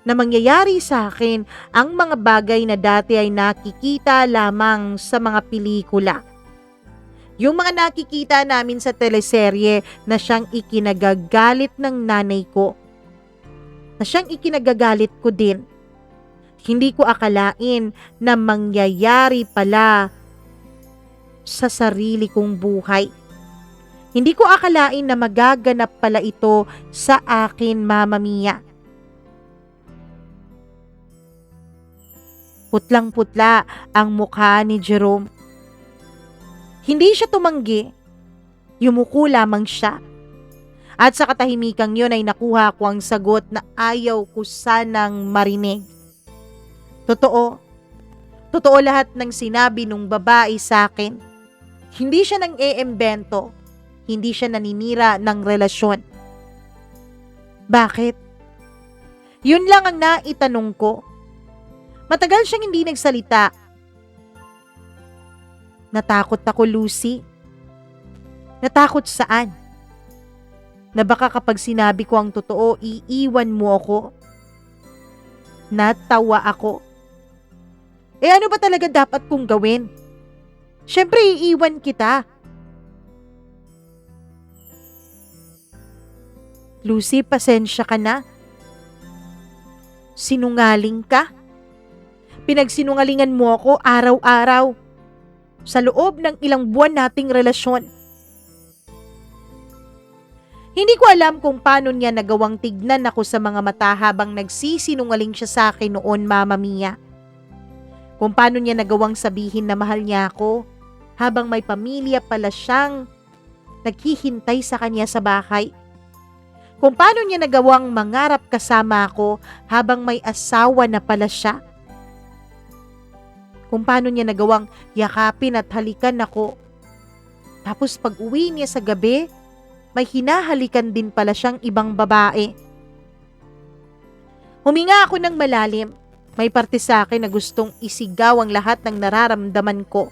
na mangyayari sa akin ang mga bagay na dati ay nakikita lamang sa mga pelikula. Yung mga nakikita namin sa teleserye na siyang ikinagagalit ng nanay ko. Na siyang ikinagagalit ko din. Hindi ko akalain na mangyayari pala sa sarili kong buhay. Hindi ko akalain na magaganap pala ito sa akin, Mama Mia. Putlang-putla ang mukha ni Jerome. Hindi siya tumanggi. Yumuko lamang siya. At sa katahimikang yun ay nakuha ko ang sagot na ayaw ko sanang marinig. Totoo. Totoo lahat ng sinabi nung babae sa akin. Hindi siya nang-eembento. Hindi siya naninira ng relasyon. Bakit? Yun lang ang naitanong ko. Matagal siyang hindi nagsalita. Natakot ako, Lucy. Natakot saan? Na baka kapag sinabi ko ang totoo, iiwan mo ako. Natawa ako. Ano ba talaga dapat kong gawin? Siyempre, iiwan kita. Lucy, pasensya ka na. Sinungaling ka? Pinagsinungalingan mo ako araw-araw sa loob ng ilang buwan nating relasyon. Hindi ko alam kung paano niya nagawang tignan ako sa mga mata habang nagsisinungaling siya sa akin noon, Mama Mia. Kung paano niya nagawang sabihin na mahal niya ako habang may pamilya pala siyang naghihintay sa kanya sa bahay. Kung paano niya nagawang mangarap kasama ako habang may asawa na pala siya. Kung paano niya nagawang yakapin at halikan ako. Tapos pag uwi niya sa gabi, may hinahalikan din pala siyang ibang babae. Huminga ako ng malalim. May parte sa akin na gustong isigaw ang lahat ng nararamdaman ko.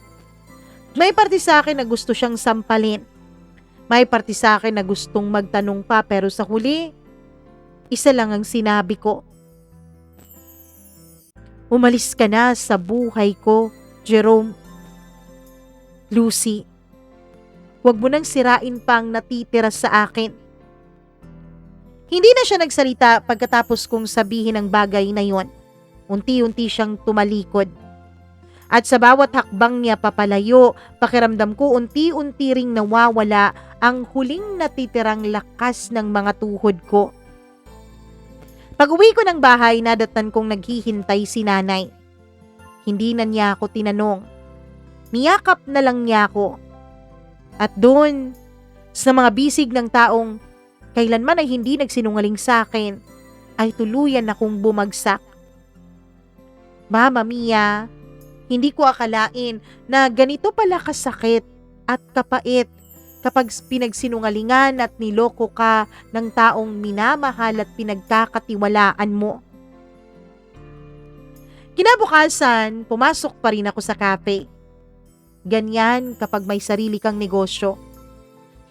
May parte sa akin na gusto siyang sampalin. May parte sa akin na gustong magtanong pa pero sa huli, isa lang ang sinabi ko. Umalis ka na sa buhay ko, Jerome. Lucy, huwag mo nang sirain pang natitira sa akin. Hindi na siya nagsalita pagkatapos kong sabihin ang bagay na yon. Unti-unti siyang tumalikod. At sa bawat hakbang niya papalayo, pakiramdam ko unti-unti ring nawawala ang huling natitirang lakas ng mga tuhod ko. Pag-uwi ko ng bahay, nadatnan kong naghihintay si nanay. Hindi na niya ako tinanong. Niyakap na lang niya ako. At doon, sa mga bisig ng taong kailanman ay hindi nagsinungaling sa akin, ay tuluyan akong bumagsak. Mama Mia, hindi ko akalain na ganito pala kasakit at kapait kapag pinagsinungalingan at niloko ka ng taong minamahal at pinagkakatiwalaan mo. Kinabukasan, pumasok pa rin ako sa cafe. Ganyan kapag may sarili kang negosyo.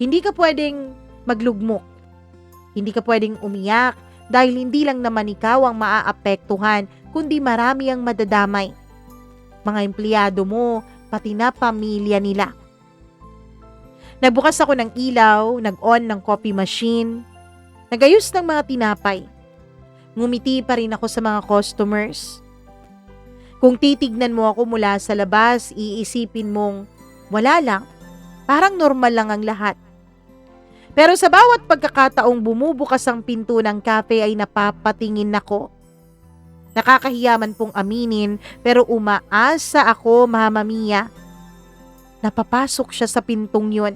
Hindi ka pwedeng maglugmok. Hindi ka pwedeng umiyak dahil hindi lang naman ikaw ang maaapektuhan kundi marami ang madadamay. Mga empleyado mo, pati na pamilya nila. Nagbukas ako ng ilaw, nag-on ng coffee machine, nagayos ng mga tinapay. Ngumiti pa rin ako sa mga customers. Kung titignan mo ako mula sa labas, iisipin mong wala lang, parang normal lang ang lahat. Pero sa bawat pagkakataong bumubukas ang pinto ng cafe ay napapatingin ako. Nakakahiyaman pong aminin pero umaasa ako, Mama Mia. Napapasok siya sa pintong yun.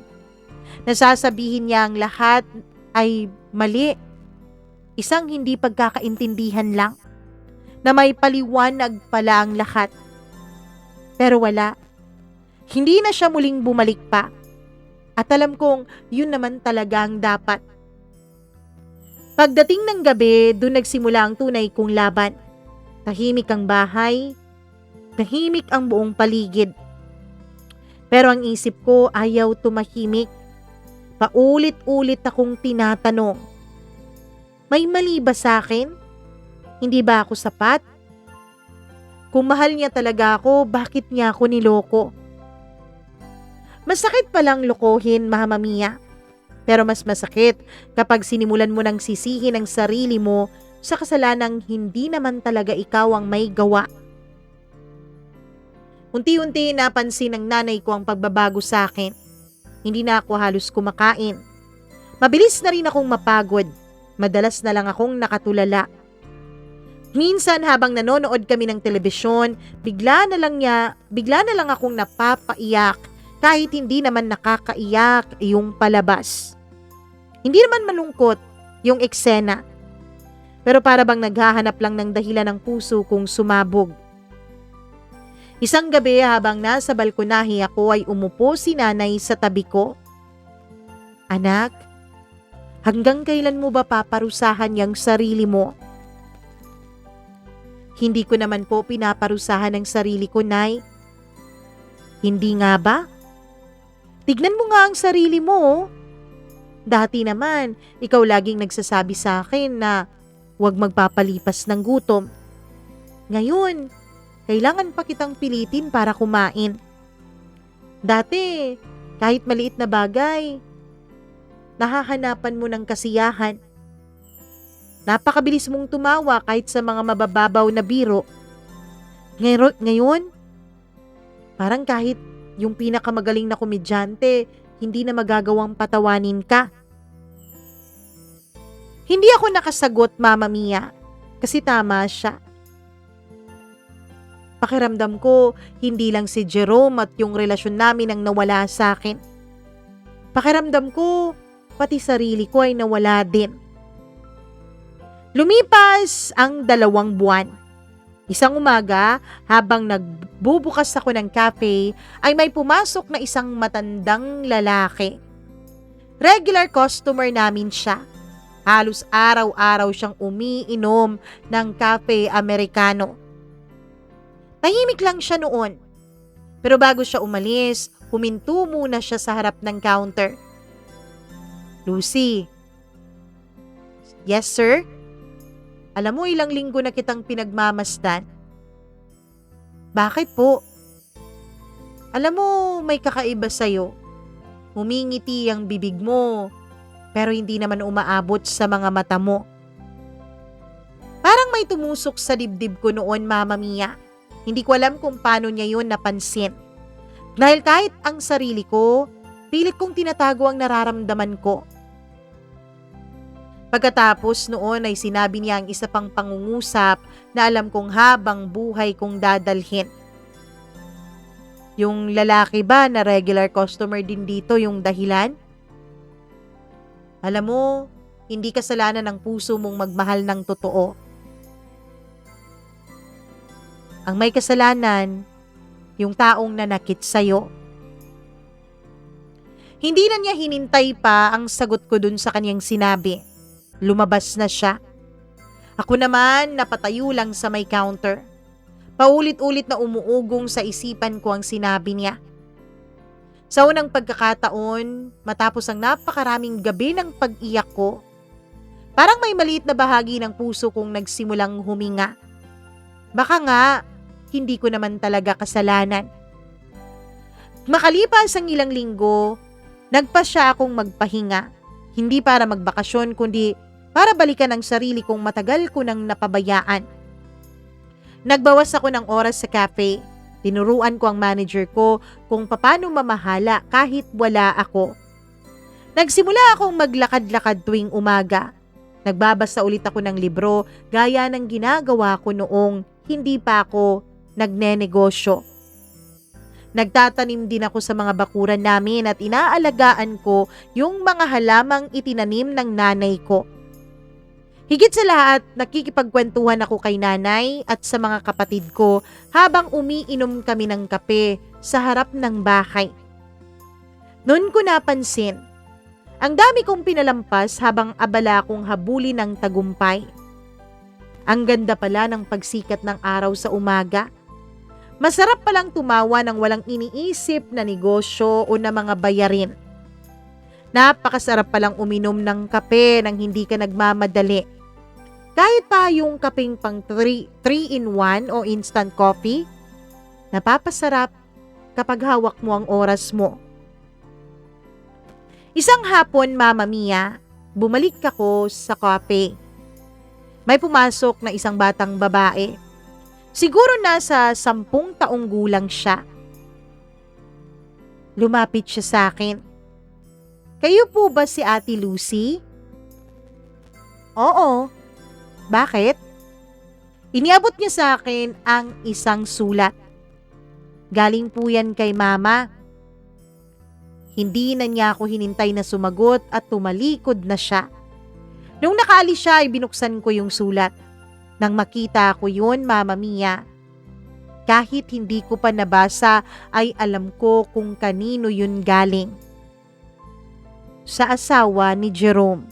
Nasasabihin niya ang lahat ay mali. Isang hindi pagkakaintindihan lang. Na may paliwanag pala ang lahat. Pero wala. Hindi na siya muling bumalik pa. At alam kong yun naman talaga ang dapat. Pagdating ng gabi, doon nagsimula ang tunay kong laban. Tahimik ang bahay. Tahimik ang buong paligid. Pero ang isip ko ayaw tumahimik. Paulit-ulit akong tinatanong. May mali ba sa akin? Hindi ba ako sapat? Kung mahal niya talaga ako, bakit niya ako niloko? Masakit palang lokohin, Mama Mia. Pero mas masakit kapag sinimulan mo ng sisihin ang sarili mo sa kasalanang hindi naman talaga ikaw ang may gawa. Unti-unti napansin ng nanay ko ang pagbabago sa akin. Hindi na ako halos kumakain. Mabilis na rin akong mapagod. Madalas na lang akong nakatulala. Minsan habang nanonood kami ng telebisyon, bigla na lang akong napapaiyak kahit hindi naman nakakaiyak yung palabas. Hindi naman malungkot yung eksena. Pero para bang naghahanap lang ng dahilan ng puso kong sumabog. Isang gabi habang nasa balkonahe ako ay umupo si nanay sa tabi ko. Anak, hanggang kailan mo ba paparusahan yung sarili mo? Hindi ko naman po pinaparusahan ang sarili ko, Nay. Hindi nga ba? Tignan mo nga ang sarili mo, oh. Dati naman, ikaw laging nagsasabi sa akin na huwag magpapalipas ng gutom. Ngayon, kailangan pa kitang pilitin para kumain. Dati, kahit maliit na bagay, nahahanapan mo ng kasiyahan. Napakabilis mong tumawa kahit sa mga mabababaw na biro. Ngayon, parang kahit yung pinakamagaling na komedyante, hindi na magagawang patawanin ka. Hindi ako nakasagot, Mama Mia, kasi tama siya. Pakiramdam ko, hindi lang si Jerome at yung relasyon namin ang nawala sa akin. Pakiramdam ko, pati sarili ko ay nawala din. Lumipas ang 2 buwan. Isang umaga, habang nagbubukas ako ng cafe, ay may pumasok na isang matandang lalaki. Regular customer namin siya. Halos araw-araw siyang umiinom ng cafe Americano. Tahimik lang siya noon. Pero bago siya umalis, huminto muna siya sa harap ng counter. Lucy. Yes, sir? Alam mo, ilang linggo na kitang pinagmamasdan. Bakit po? Alam mo, may kakaiba sa'yo. Humingiti ang bibig mo, pero hindi naman umaabot sa mga mata mo. Parang may tumusok sa dibdib ko noon, Mama Mia. Hindi ko alam kung paano niya yun napansin. Dahil kahit ang sarili ko, pilit kong tinatago ang nararamdaman ko. Pagkatapos noon ay sinabi niya ang isa pang pangungusap na alam kong habang buhay kong dadalhin. Yung lalaki ba na regular customer din dito yung dahilan? Alam mo, hindi kasalanan ng puso mong magmahal ng totoo. Ang may kasalanan, yung taong nanakit sa'yo. Hindi na niya hinintay pa ang sagot ko dun sa kanyang sinabi. Lumabas na siya. Ako naman napatayo lang sa may counter. Paulit-ulit na umuugong sa isipan ko ang sinabi niya. Sa unang pagkakataon, matapos ang napakaraming gabi ng pag-iyak ko, parang may maliit na bahagi ng puso kong nagsimulang huminga. Baka nga, hindi ko naman talaga kasalanan. Makalipas ang ilang linggo, nagpasya akong magpahinga. Hindi para magbakasyon kundi para balikan ang sarili kong matagal ko nang napabayaan. Nagbawas ako ng oras sa cafe. Tinuruan ko ang manager ko kung paano mamahala kahit wala ako. Nagsimula akong maglakad-lakad tuwing umaga. Nagbabasa ulit ako ng libro gaya ng ginagawa ko noong hindi pa ako nagnenegosyo. Nagtatanim din ako sa mga bakuran namin at inaalagaan ko yung mga halamang itinanim ng nanay ko. Higit sa lahat, nakikipagkwentuhan ako kay nanay at sa mga kapatid ko habang umiinom kami ng kape sa harap ng bahay. Noon ko napansin, ang dami kong pinalampas habang abala akong habulin ng tagumpay. Ang ganda pala ng pagsikat ng araw sa umaga. Masarap palang tumawa ng walang iniisip na negosyo o na mga bayarin. Napakasarap palang uminom ng kape nang hindi ka nagmamadali. Kahit pa yung kapeng pang 3-in-1 o instant coffee, napapasarap kapag hawak mo ang oras mo. Isang hapon, Mama Mia, bumalik ako sa cafe. May pumasok na isang batang babae. Siguro nasa 10 taong gulang siya. Lumapit siya sa akin. Kayo po ba si Ate Lucy? Oo. Bakit? Iniabot niya sa akin ang isang sulat. Galing po yan kay Mama. Hindi na niya ako hinintay na sumagot at tumalikod na siya. Nung nakaalis siya ay binuksan ko yung sulat. Nang makita ko yun, Mama Mia, kahit hindi ko pa nabasa ay alam ko kung kanino yun galing. Sa asawa ni Jerome.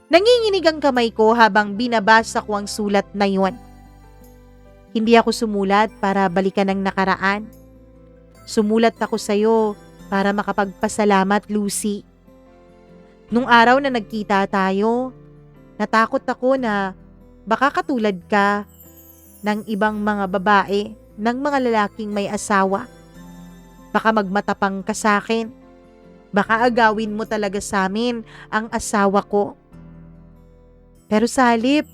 Nanginginig ang kamay ko habang binabasa ko ang sulat na yun. Hindi ako sumulat para balikan ang nakaraan. Sumulat ako sa'yo para makapagpasalamat, Lucy. Nung araw na nagkita tayo, natakot ako na baka katulad ka ng ibang mga babae, ng mga lalaking may asawa. Baka magmatapang ka sa akin. Baka agawin mo talaga sa amin ang asawa ko. Pero sa halip,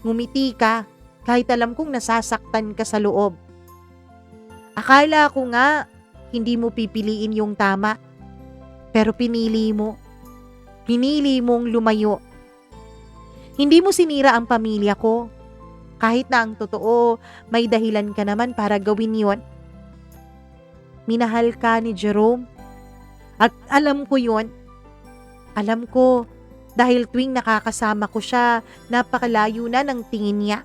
ngumiti ka kahit alam kong nasasaktan ka sa loob. Akala ko nga hindi mo pipiliin yung tama. Pero pinili mo. Pinili mong lumayo. Hindi mo sinira ang pamilya ko. Kahit na ang totoo, may dahilan ka naman para gawin yon. Minahal ka ni Jerome. At alam ko yon. Alam ko dahil tuwing nakakasama ko siya, napakalayo na ng tingin niya.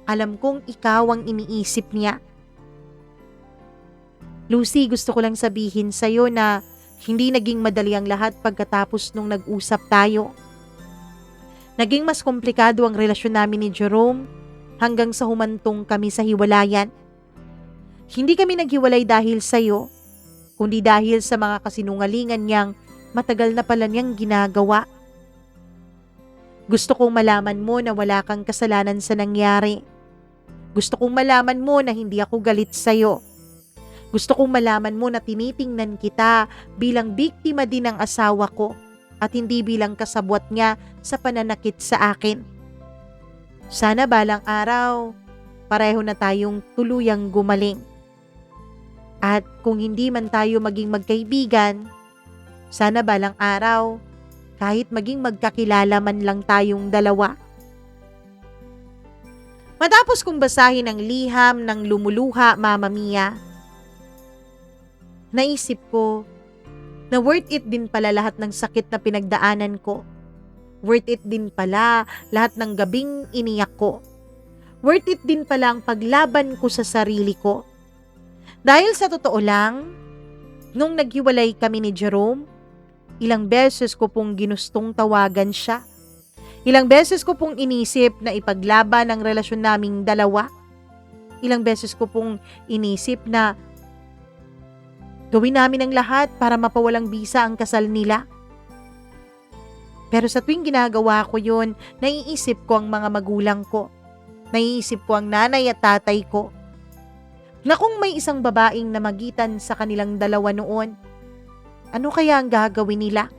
Alam kong ikaw ang iniisip niya. Lucy, gusto ko lang sabihin sa'yo na hindi naging madali ang lahat pagkatapos nung nag-usap tayo. Naging mas komplikado ang relasyon namin ni Jerome hanggang sa humantong kami sa hiwalayan. Hindi kami naghiwalay dahil sa'yo, kundi dahil sa mga kasinungalingan niyang matagal na pala niyang ginagawa. Gusto kong malaman mo na wala kang kasalanan sa nangyari. Gusto kong malaman mo na hindi ako galit sa'yo. Gusto kong malaman mo na tinitingnan kita bilang biktima din ng asawa ko at hindi bilang kasabwat niya sa pananakit sa akin. Sana balang araw, pareho na tayong tuluyang gumaling. At kung hindi man tayo maging magkaibigan, sana balang araw, kahit maging magkakilala man lang tayong dalawa. Matapos kong basahin ang liham ng lumuluha, Mama Mia, naisip ko na worth it din pala lahat ng sakit na pinagdaanan ko. Worth it din pala lahat ng gabing iniyak ko. Worth it din pala ang paglaban ko sa sarili ko. Dahil sa totoo lang, nung naghiwalay kami ni Jerome, ilang beses ko pong ginustong tawagan siya. Ilang beses ko pong inisip na ipaglaban ang relasyon naming dalawa. Ilang beses ko pong inisip na gawin namin ang lahat para mapawalang bisa ang kasal nila. Pero sa tuwing ginagawa ko yun, naiisip ko ang mga magulang ko. Naiisip ko ang nanay at tatay ko. Na kung may isang babaeng namagitan sa kanilang dalawa noon, ano kaya ang gagawin nila?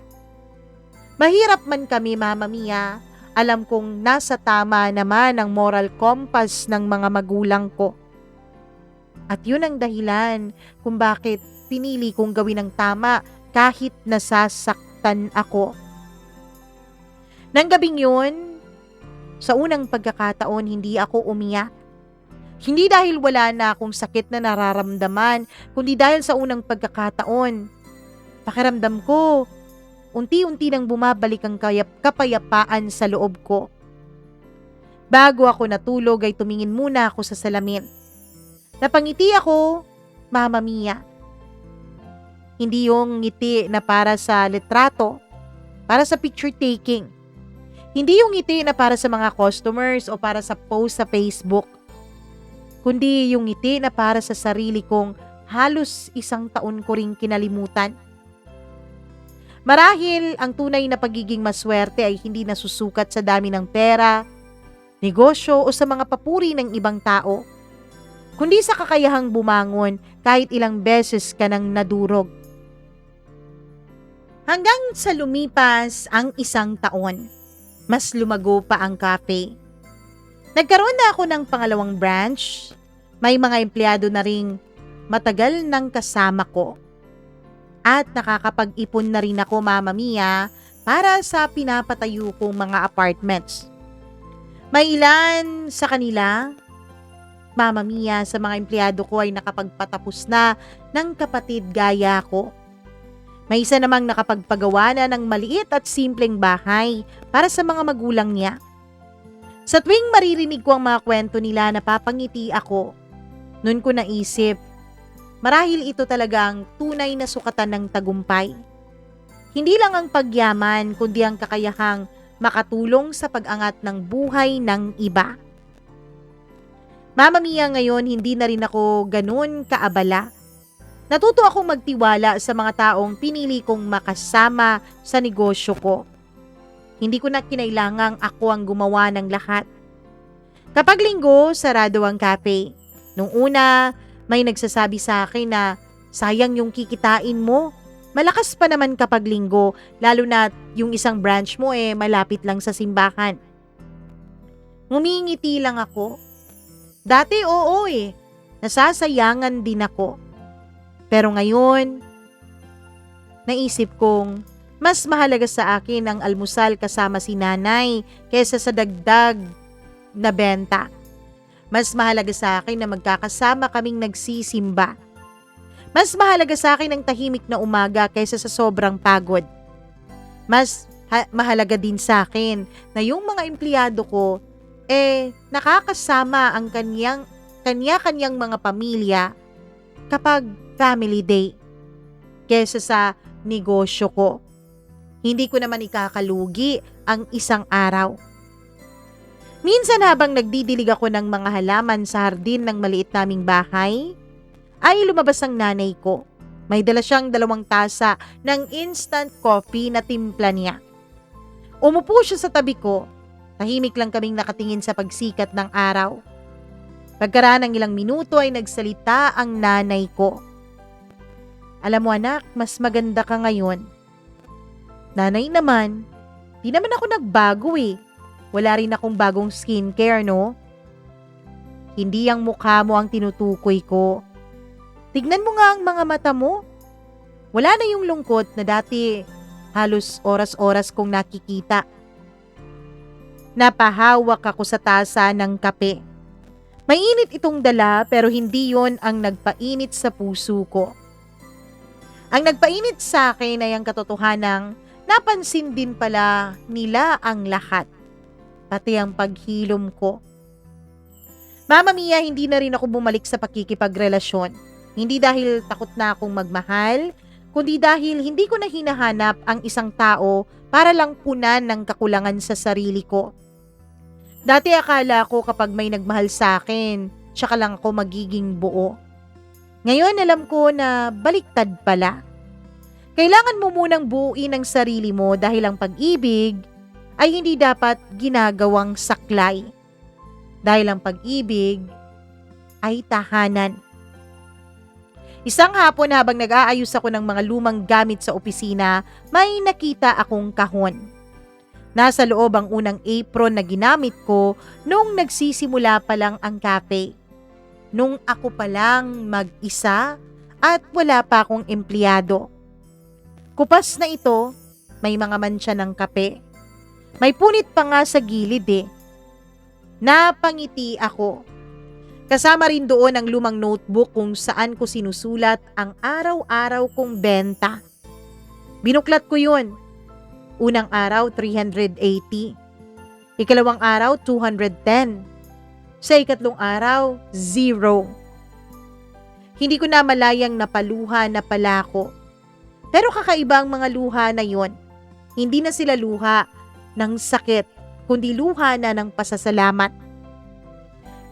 Mahirap man kami, Mama Mia, alam kong nasa tama naman ang moral compass ng mga magulang ko. At yun ang dahilan kung bakit pinili kong gawin ang tama kahit nasasaktan ako. Nang gabing yun, sa unang pagkakataon hindi ako umiyak. Hindi dahil wala na akong sakit na nararamdaman, kundi dahil sa unang pagkakataon, pakiramdam ko, unti-unti nang bumabalik ang kapayapaan sa loob ko. Bago ako natulog ay tumingin muna ako sa salamin. Napangiti ako, Mama Mia. Hindi yung ngiti na para sa litrato, para sa picture taking. Hindi yung ngiti na para sa mga customers o para sa post sa Facebook. Kundi yung ngiti na para sa sarili kong halos 1 taon ko ring kinalimutan. Marahil ang tunay na pagiging maswerte ay hindi nasusukat sa dami ng pera, negosyo o sa mga papuri ng ibang tao, kundi sa kakayahang bumangon kahit ilang beses ka nang nadurog. Hanggang sa lumipas ang 1 taon, mas lumago pa ang cafe. Nagkaroon na ako ng pangalawang branch. May mga empleyado na ring matagal nang kasama ko. At nakakapag-ipon na rin ako, Mama Mia, para sa pinapatayo kong mga apartments. May ilan sa kanila, Mama Mia, sa mga empleyado ko ay nakapagpatapos na ng kapatid gaya ko. May isa namang nakapagpagawa na ng maliit at simpleng bahay para sa mga magulang niya. Sa tuwing maririnig ko ang mga kwento nila, napapangiti ako. Noon ko naisip, marahil ito talaga ang tunay na sukatan ng tagumpay. Hindi lang ang pagyaman, kundi ang kakayahang makatulong sa pag-angat ng buhay ng iba. Mama Mia, ngayon hindi na rin ako ganun kaabala. Natuto akong magtiwala sa mga taong pinili kong makasama sa negosyo ko. Hindi ko na kinailangang ako ang gumawa ng lahat. Kapag linggo, sarado ang cafe. Nung una, may nagsasabi sa akin na sayang yung kikitain mo. Malakas pa naman kapag linggo, lalo na yung isang branch mo malapit lang sa simbahan. Ngumingiti lang ako. Dati oo nasasayangan din ako. Pero ngayon, naisip kong mas mahalaga sa akin ang almusal kasama si nanay kaysa sa dagdag na benta. Mas mahalaga sa akin na magkakasama kaming nagsisimba. Mas mahalaga sa akin ang tahimik na umaga kaysa sa sobrang pagod. Mas mahalaga din sa akin na yung mga empleyado ko nakakasama ang kanya-kanyang mga pamilya kapag family day kaysa sa negosyo ko. Hindi ko naman ikakalugi ang isang araw. Minsan habang nagdidilig ako ng mga halaman sa hardin ng maliit naming bahay, ay lumabas ang nanay ko. May dala siyang 2 tasa ng instant coffee na timpla niya. Umupo siya sa tabi ko. Tahimik lang kaming nakatingin sa pagsikat ng araw. Pagkaraan ng ilang minuto ay nagsalita ang nanay ko. Alam mo anak, mas maganda ka ngayon. Nanay naman, di naman ako nagbago Wala rin akong bagong skincare, no? Hindi ang mukha mo ang tinutukoy ko. Tignan mo nga ang mga mata mo. Wala na yung lungkot na dati halos oras-oras kong nakikita. Napahawak ako sa tasa ng kape. Mainit itong dala pero hindi yon ang nagpainit sa puso ko. Ang nagpainit sa akin ay ang katotohanang napansin din pala nila ang lahat, pati ang paghilom ko. Mama Mia, hindi na rin ako bumalik sa pakikipagrelasyon. Hindi dahil takot na akong magmahal, kundi dahil hindi ko na hinahanap ang isang tao para lang punan ng kakulangan sa sarili ko. Dati akala ko kapag may nagmahal sa akin, tsaka lang ako magiging buo. Ngayon alam ko na baliktad pala. Kailangan mo munang buuin ang sarili mo dahil ang pag-ibig ay hindi dapat ginagawang saklay. Dahil ang pag-ibig ay tahanan. Isang hapon habang nag-aayos ako ng mga lumang gamit sa opisina, may nakita akong kahon. Nasa loob ang unang apron na ginamit ko nung nagsisimula pa lang ang cafe. Nung ako pa lang mag-isa at wala pa akong empleyado. Kupas na ito, may mga mantsa ng kape. May punit pa nga sa gilid Napangiti ako. Kasama rin doon ang lumang notebook kung saan ko sinusulat ang araw-araw kong benta. Binuklat ko yun. Unang araw, 380. Ikalawang araw, 210. Sa ikatlong araw, 0. Hindi ko na malayang napaluha na pala ako. Pero kakaiba ang mga luha na yon. Hindi na sila luha ng sakit, kundi luha na ng pasasalamat.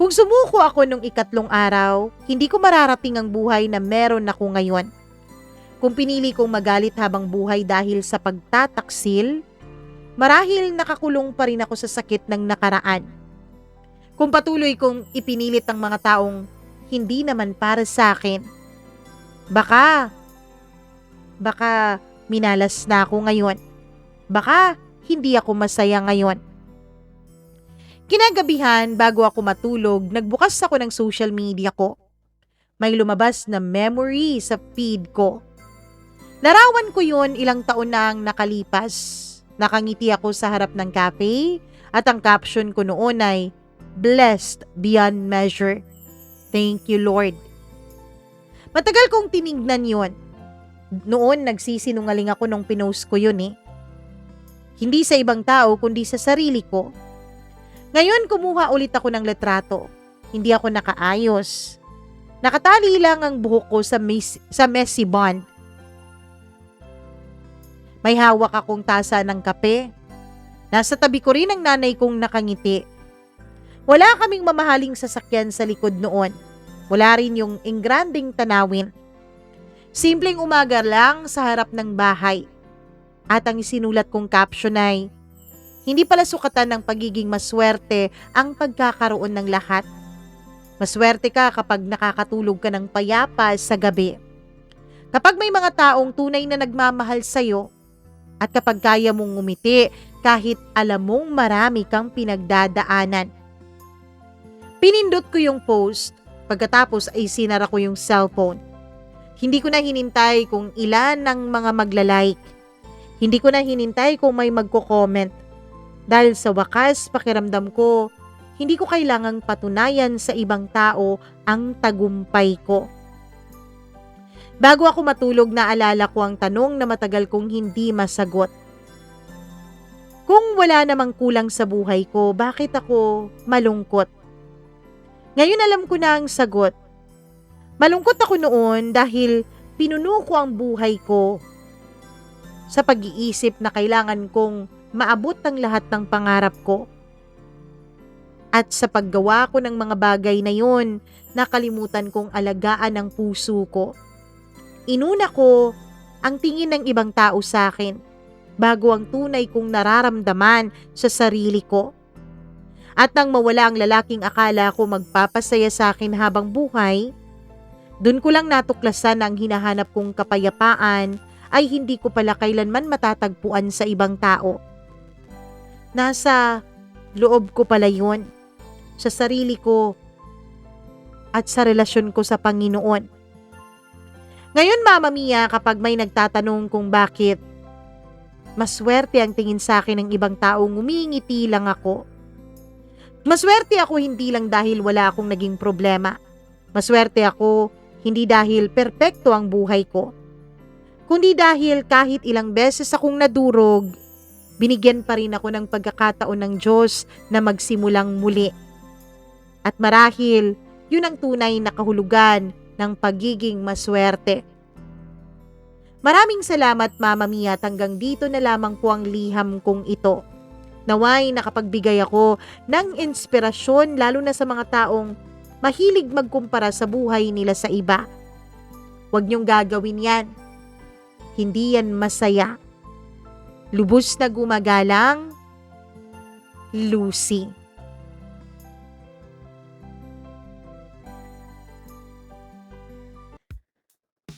Kung sumuko ako nung ikatlong araw, hindi ko mararating ang buhay na meron ako ngayon. Kung pinili kong magalit habang buhay dahil sa pagtataksil, marahil nakakulong pa rin ako sa sakit ng nakaraan. Kung patuloy kong ipinilit ang mga taong hindi naman para sa akin, baka minalas na ako ngayon. Baka hindi ako masaya ngayon. Kinagabihan bago ako matulog, nagbukas ako ng social media ko. May lumabas na memory sa feed ko. Larawan ko yun ilang taon na ang nakalipas. Nakangiti ako sa harap ng cafe at ang caption ko noon ay, "Blessed beyond measure. Thank you, Lord." Matagal kong tinignan yun. Noon nagsisinungaling ako nung pinost ko yun eh. Hindi sa ibang tao kundi sa sarili ko. Ngayon kumuha ulit ako ng litrato. Hindi ako nakaayos. Nakatali lang ang buhok ko sa messy bun. May hawak akong tasa ng kape. Nasa tabi ko rin ang nanay kong nakangiti. Wala kaming mamahaling sasakyan sa likod noon. Wala rin yung engranding tanawin. Simpleng umaga lang sa harap ng bahay. At ang isinulat kong caption ay, hindi pala sukatan ng pagiging maswerte ang pagkakaroon ng lahat. Maswerte ka kapag nakakatulog ka ng payapa sa gabi. Kapag may mga taong tunay na nagmamahal sa'yo, at kapag kaya mong ngumiti kahit alam mong marami kang pinagdadaanan. Pinindot ko yung post, pagkatapos ay sinara ko yung cellphone. Hindi ko na hinintay kung ilan ang mga maglalike. Hindi ko na hinintay kung may magko-comment. Dahil sa wakas pakiramdam ko, hindi ko kailangang patunayan sa ibang tao ang tagumpay ko. Bago ako matulog, naalala ko ang tanong na matagal kong hindi masagot. Kung wala namang kulang sa buhay ko, bakit ako malungkot? Ngayon alam ko na ang sagot. Malungkot ako noon dahil pinuno ko ang buhay ko sa pag-iisip na kailangan kong maabot ang lahat ng pangarap ko. At sa paggawa ko ng mga bagay na yun, nakalimutan kong alagaan ang puso ko. Inuna ko ang tingin ng ibang tao sa akin bago ang tunay kong nararamdaman sa sarili ko. At nang mawala ang lalaking akala ko magpapasaya sa akin habang buhay, dun ko lang natuklasan na ang hinahanap kong kapayapaan ay hindi ko pala kailanman matatagpuan sa ibang tao. Nasa loob ko pala yun, sa sarili ko at sa relasyon ko sa Panginoon. Ngayon, Mama Mia, kapag may nagtatanong kung bakit maswerte ang tingin sa akin ng ibang tao, ngumingiti lang ako. Maswerte ako hindi lang dahil wala akong naging problema. Maswerte ako hindi dahil perpekto ang buhay ko, kundi dahil kahit ilang beses akong nadurog, binigyan pa rin ako ng pagkakataon ng Diyos na magsimulang muli. At marahil, yun ang tunay na kahulugan ng pagiging maswerte. Maraming salamat, Mama Mia, at hanggang dito na lamang po ang liham kong ito. Naway nakapagbigay ako ng inspirasyon lalo na sa mga taong mahilig magkumpara sa buhay nila sa iba. Huwag niyong gagawin yan. Hindi yan masaya. Lubos na gumagalang, Lucy.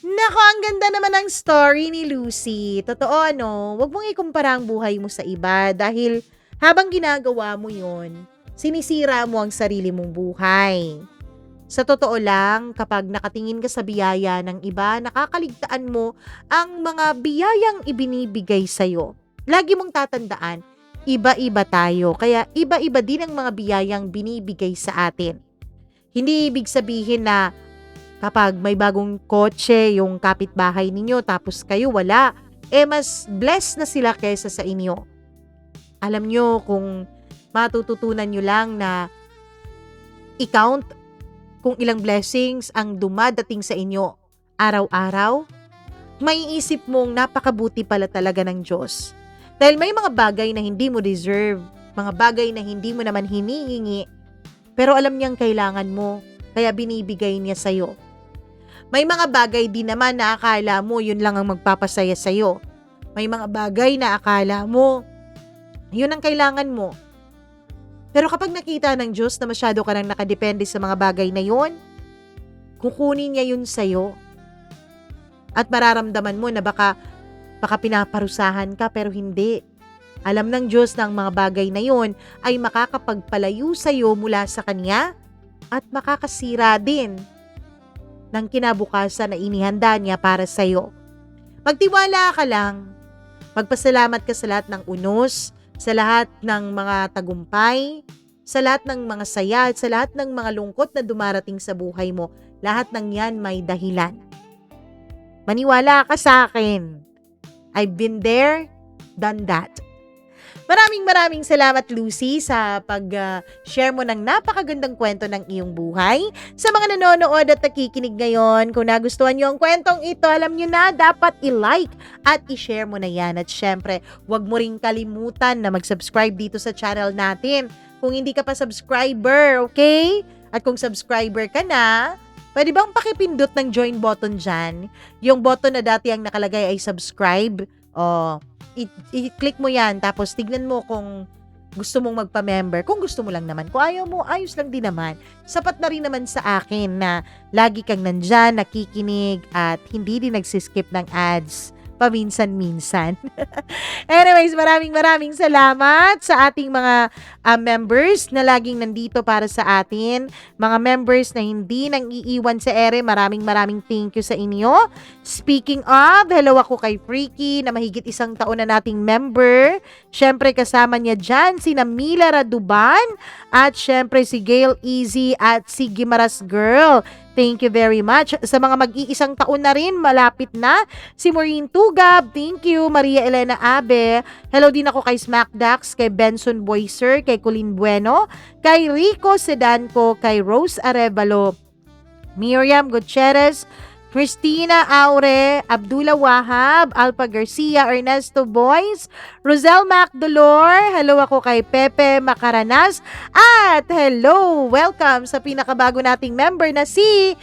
Nako, ang ganda naman ng story ni Lucy. Totoo, no? Huwag mong ikumpara ang buhay mo sa iba dahil habang ginagawa mo yon, sinisira mo ang sarili mong buhay. Sa totoo lang, kapag nakatingin ka sa biyaya ng iba, nakakaligtaan mo ang mga biyayang ibinibigay sa'yo. Lagi mong tatandaan, iba-iba tayo, kaya iba-iba din ang mga biyayang binibigay sa atin. Hindi ibig sabihin na kapag may bagong kotse yung kapitbahay ninyo tapos kayo wala, mas blessed na sila kaysa sa inyo. Alam nyo, kung matututunan nyo lang na i-count kung ilang blessings ang dumadating sa inyo araw-araw, maiisip mong napakabuti pala talaga ng Diyos. Dahil may mga bagay na hindi mo deserve, mga bagay na hindi mo naman hinihingi, pero alam niyang kailangan mo, kaya binibigay niya sa'yo. May mga bagay din naman na akala mo yun lang ang magpapasaya sa'yo. May mga bagay na akala mo yun ang kailangan mo. Pero kapag nakita ng Diyos na masyado ka nang nakadepende sa mga bagay na yun, kukunin niya yun sa'yo. At mararamdaman mo na baka Baka pinaparusahan ka pero hindi. Alam ng Diyos na ang mga bagay na yon ay makakapagpalayo sa'yo mula sa Kanya at makakasira din ng kinabukasan na inihanda niya para sa'yo. Magtiwala ka lang. Magpasalamat ka sa lahat ng unos, sa lahat ng mga tagumpay, sa lahat ng mga saya, at sa lahat ng mga lungkot na dumarating sa buhay mo. Lahat ng yan may dahilan. Maniwala ka sa akin. I've been there, done that. Maraming salamat, Lucy, sa pag-share mo ng napakagandang kwento ng iyong buhay. Sa mga nanonood at nakikinig ngayon, kung nagustuhan nyo ang kwentong ito, alam nyo na, dapat i-like at i-share mo na yan. At syempre, huwag mo ring kalimutan na mag-subscribe dito sa channel natin. Kung hindi ka pa subscriber, okay? At kung subscriber ka na, pwede bang pakipindot ng join button dyan? Yung button na dati ang nakalagay ay subscribe. I-click mo yan, tapos tignan mo kung gusto mong magpa-member. Kung gusto mo lang naman. Kung ayaw mo, ayos lang din naman. Sapat na rin naman sa akin na lagi kang nandyan, nakikinig, at hindi din nagsiskip ng ads paminsan-minsan. Anyways, maraming salamat sa ating mga members na laging nandito para sa atin. Mga members na hindi nang iiwan sa ere, maraming thank you sa inyo. Speaking of, hello ako kay Freaky na mahigit 1 taon na nating member. Syempre kasama niya dyan si Mila Raduban at syempre si Gail Easy at si Gimaras Girl. Thank you very much. Sa mga mag-iisang taon na rin, malapit na, si Maureen Tugab, thank you. Maria Elena Abe, hello din ako kay Smackdax, kay Benson Boyser, kay Colin Bueno, kay Rico Sedanco, kay Rose Arevalo, Miriam Gutierrez, Christina Aure, Abdullah Wahab, Alpa Garcia, Ernesto Boys, Rosel Macdolor, hello ako kay Pepe Macaranas, at hello, welcome sa pinakabago nating member na si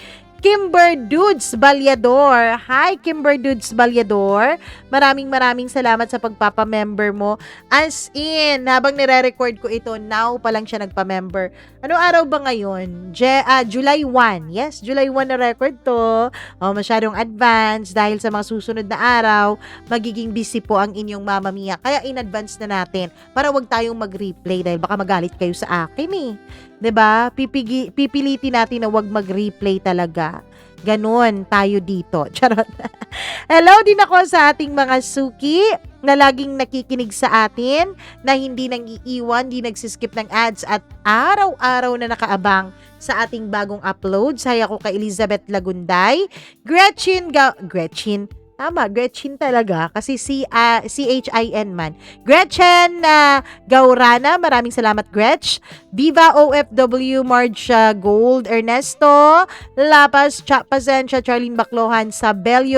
Kimber Dudes Balyador. Hi, Kimber Dudes Balyador. Maraming salamat sa pagpapamember mo. As in, habang nire-record ko ito, now pa lang siya nagpa-member. Ano araw ba ngayon? July 1. Yes, July 1 na record to. Masyadong advance dahil sa mga susunod na araw, magiging busy po ang inyong Mama Mia. Kaya in advance na natin para wag tayong mag-replay dahil baka magalit kayo sa akin eh. 'Di ba? Pipilitin natin na wag mag-replay talaga. Ganon tayo dito. Charot. Hello din ako sa ating mga suki na laging nakikinig sa atin, na hindi nang iiwan, hindi nagsiskip ng ads at araw-araw na nakaabang sa ating bagong uploads. Hay ako kay Elizabeth Lagunday, Gretchen talaga kasi CHIN man. Gretchen Gaurana, maraming salamat Gretch. Viva OFW, Marge Gold, Ernesto Lapas, Pasensya, Charlene Baclohan, Sabel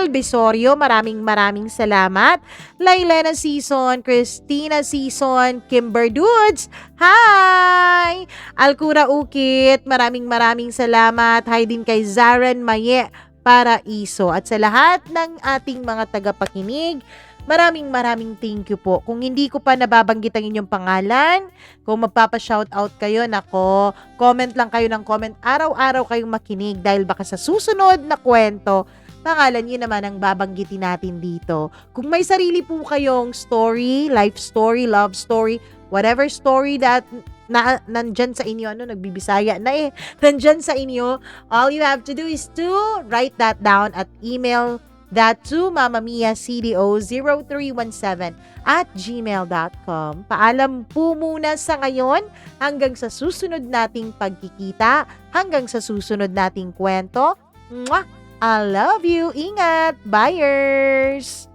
Bisorio, maraming salamat. Lailena Season, Christina Season, Kimber Dudes, hi! Alcura Ukit, maraming salamat. Hi din kay Zaren Maye Paraiso. At sa lahat ng ating mga tagapakinig, maraming thank you po. Kung hindi ko pa nababanggit ang inyong pangalan, kung magpapa-shoutout kayo, nako, comment lang kayo ng comment. Araw-araw kayong makinig dahil baka sa susunod na kwento, pangalan nyo naman ang babanggitin natin dito. Kung may sarili po kayong story, life story, love story, whatever story that nandyan sa inyo, nagbibisaya na nandyan sa inyo, all you have to do is to write that down at email that to mamamia.cdo0317@gmail.com. Paalam po muna sa ngayon, hanggang sa susunod nating pagkikita, hanggang sa susunod nating kwento. Mwah! I love you. Ingat. Buyers!